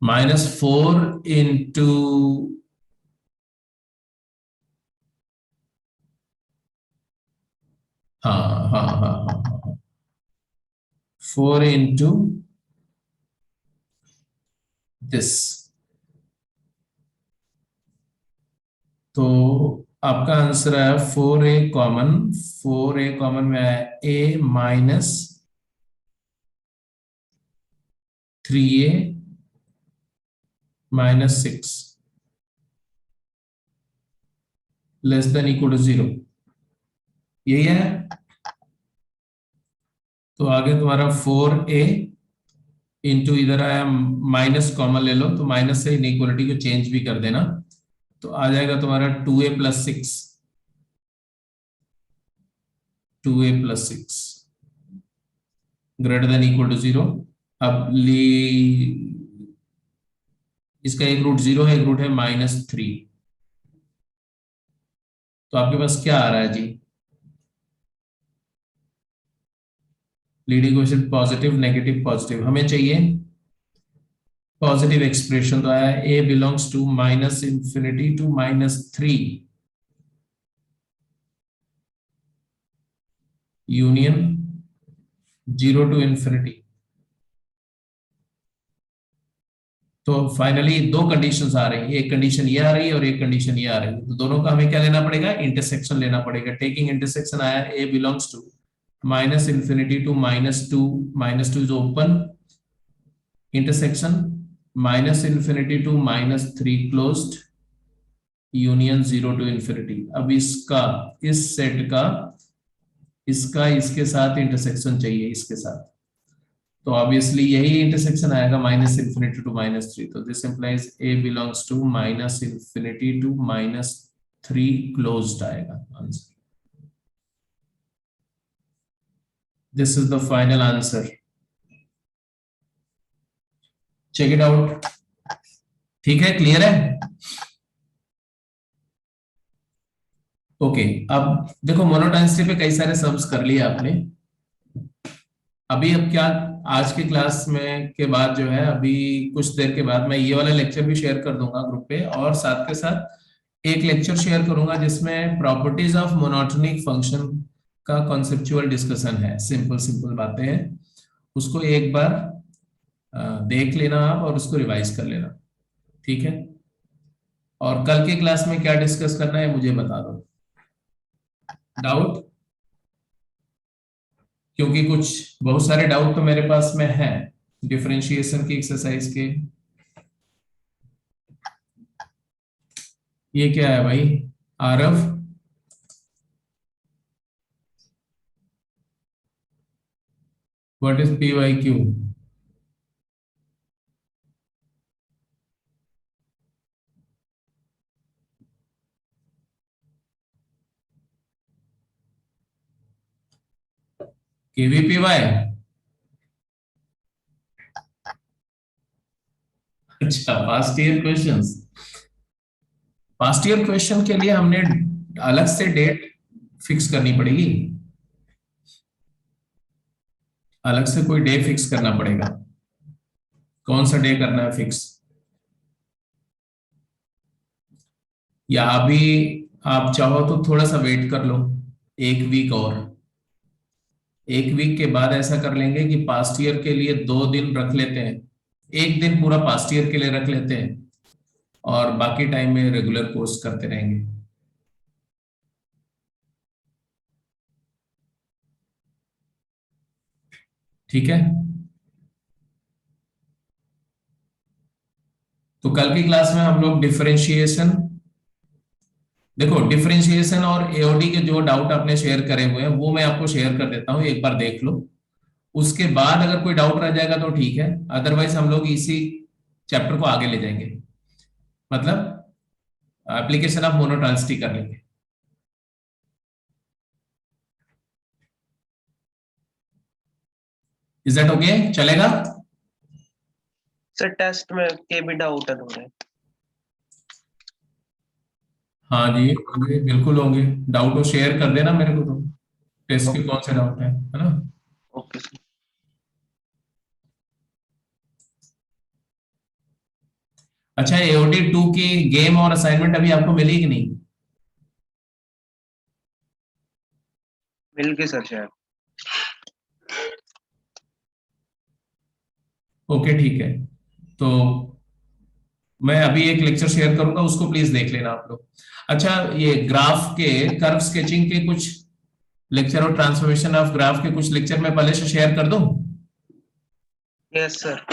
minus 4 into हाँ हाँ हाँ हाँ हाँ 4 इंटू दिस, तो आपका आंसर है 4a कॉमन, 4a कॉमन में है a minus 3a minus 6 less than equal to 0, यही है। तो आगे तुम्हारा 4a इंटू इधर आया माइनस कॉमन ले लो, तो माइनस से इनइक्वालिटी को चेंज भी कर देना, तो आ जाएगा तुम्हारा 2a plus 6, 2a plus 6 greater than equal to 0। अब इसका एक रूट 0 है, एक रूट है -3, तो आपके पास क्या आ रहा है जी, leading coefficient positive negative positive, हमें चाहिए पॉजिटिव एक्सप्रेशन, तो आया a belongs to -∞ to -3 union 0 to ∞। तो फाइनली दो कंडीशंस आ रही है, एक कंडीशन ये आ रही है और एक कंडीशन ये आ रही है, तो दोनों का हमें क्या लेना पड़ेगा, इंटरसेक्शन लेना पड़ेगा। टेकिंग इंटरसेक्शन आया a belongs to -∞ to -2 is open, intersection -∞ to -3 closed union 0 to ∞। अब इसका, इस सेट का इसका इसके साथ इंटरसेक्शन चाहिए, इसके साथ, तो ऑब्वियसली यही इंटरसेक्शन आएगा -∞ टू -3, तो this implies a belongs to -∞ to -3 closed आएगा answer. This is the final answer, check it out. ठीक है, क्लियर है? ओके अब देखो मोनोटॉनिसिटी पे कई सारे सम्स कर लिए आपने, अभी अब क्या, आज के क्लास में के बाद जो है, अभी कुछ देर के बाद मैं ये वाला लेक्चर भी शेयर कर दूंगा ग्रुप पे, और साथ के साथ एक लेक्चर शेयर करूंगा जिसमें प्रॉपर्टीज ऑफ मोनोटोनिक फंक्शन का कॉन्सेप्चुअल डिस्कशन है, सिंपल सिंपल बातें हैं, उसको एक बार देख लेना आप और उसको रिवाइज कर लेना, ठीक है? और कल के क्लास में क्या डिस्कस करना है मुझे बता दो, डाउट, क्योंकि कुछ बहुत सारे डाउट तो मेरे पास में है डिफरेंशिएशन की एक्सरसाइज के। ये क्या है भाई, Aarav, what is P Y Q? KVPY, अच्छा past year questions, past year question के लिए हमने अलग से डेट फिक्स करनी पड़ेगी, अलग से कोई डे फिक्स करना पड़ेगा। कौन सा डे करना है फिक्स? या अभी आप चाहो तो थोड़ा सा वेट कर लो, एक वीक और। एक वीक के बाद ऐसा कर लेंगे कि पास्ट ईयर के लिए 2 दिन रख लेते हैं, एक दिन पूरा पास्ट ईयर के लिए रख लेते हैं और बाकी टाइम में रेगुलर कोर्स करते रहेंगे। ठीक है, तो कल की क्लास में हम लोग डिफरेंशिएशन, देखो डिफरेंशिएशन और एओडी के जो डाउट आपने शेयर करे हुए हैं वो मैं आपको शेयर कर देता हूं, एक बार देख लो। उसके बाद अगर कोई डाउट रह जाएगा तो ठीक है, अदरवाइज हम लोग इसी चैप्टर को आगे ले जाएंगे, मतलब एप्लीकेशन ऑफ मोनोट्रांसिटी कर लेंगे। Is that okay? चलेगा? सर टेस्ट में के भी डाउट है थोड़े। हाँ जी होंगे, बिल्कुल होंगे। डाउट हो शेयर कर देना मेरे को, तो टेस्ट के कौन से डाउट है ना। Okay sir. अच्छा, एओडी 2 की गेम और असाइनमेंट अभी आपको मिली कि नहीं? मिल गए सर शायद। ओके ठीक है, तो मैं अभी एक लेक्चर शेयर करूंगा, उसको प्लीज देख लेना आप लोग। अच्छा, ये ग्राफ के कर्व स्केचिंग के कुछ लेक्चर और ट्रांसफॉर्मेशन ऑफ ग्राफ के कुछ लेक्चर मैं पहले से शेयर कर दूं। Yes sir.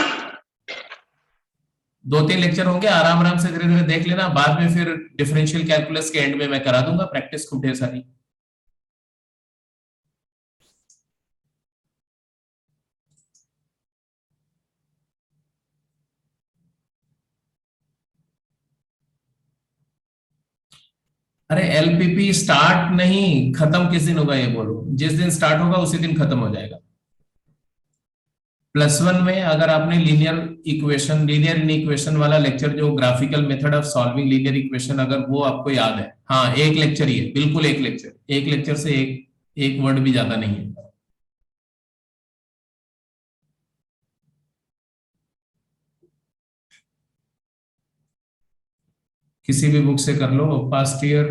2-3 लेक्चर होंगे, आराम आराम से धीरे धीरे देख लेना, बाद में फिर डिफरेंशियल कैलकुलस के एंड में मैं करा दूंगा प्रैक्टिस खूब ढेर सारी। अरे एलपीपी स्टार्ट नहीं, खत्म किस दिन होगा ये बोलो? जिस दिन स्टार्ट होगा उसी दिन खत्म हो जाएगा। +1 में अगर आपने linear equation, linear in equation वाला लेक्चर, जो graphical method of solving linear equation, अगर वो आपको याद है, हाँ एक लेक्चर ही है, बिल्कुल एक लेक्चर, एक लेक्चर से एक वर्ड भी ज्यादा नहीं है। किसी भी बुक से कर लो पास्ट ईयर।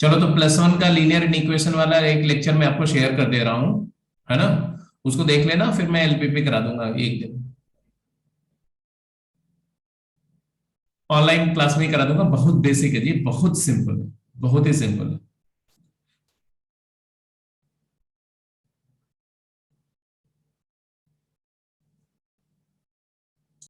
चलो, तो +1 का लीनियर इन इक्वेशन वाला एक लेक्चर मैं आपको शेयर कर दे रहा हूं, है ना, उसको देख लेना, फिर मैं एलपीपी करा दूंगा एक दिन, ऑनलाइन क्लास में ही करा दूंगा। बहुत बेसिक है जी, बहुत सिंपल है, बहुत ही सिंपल है।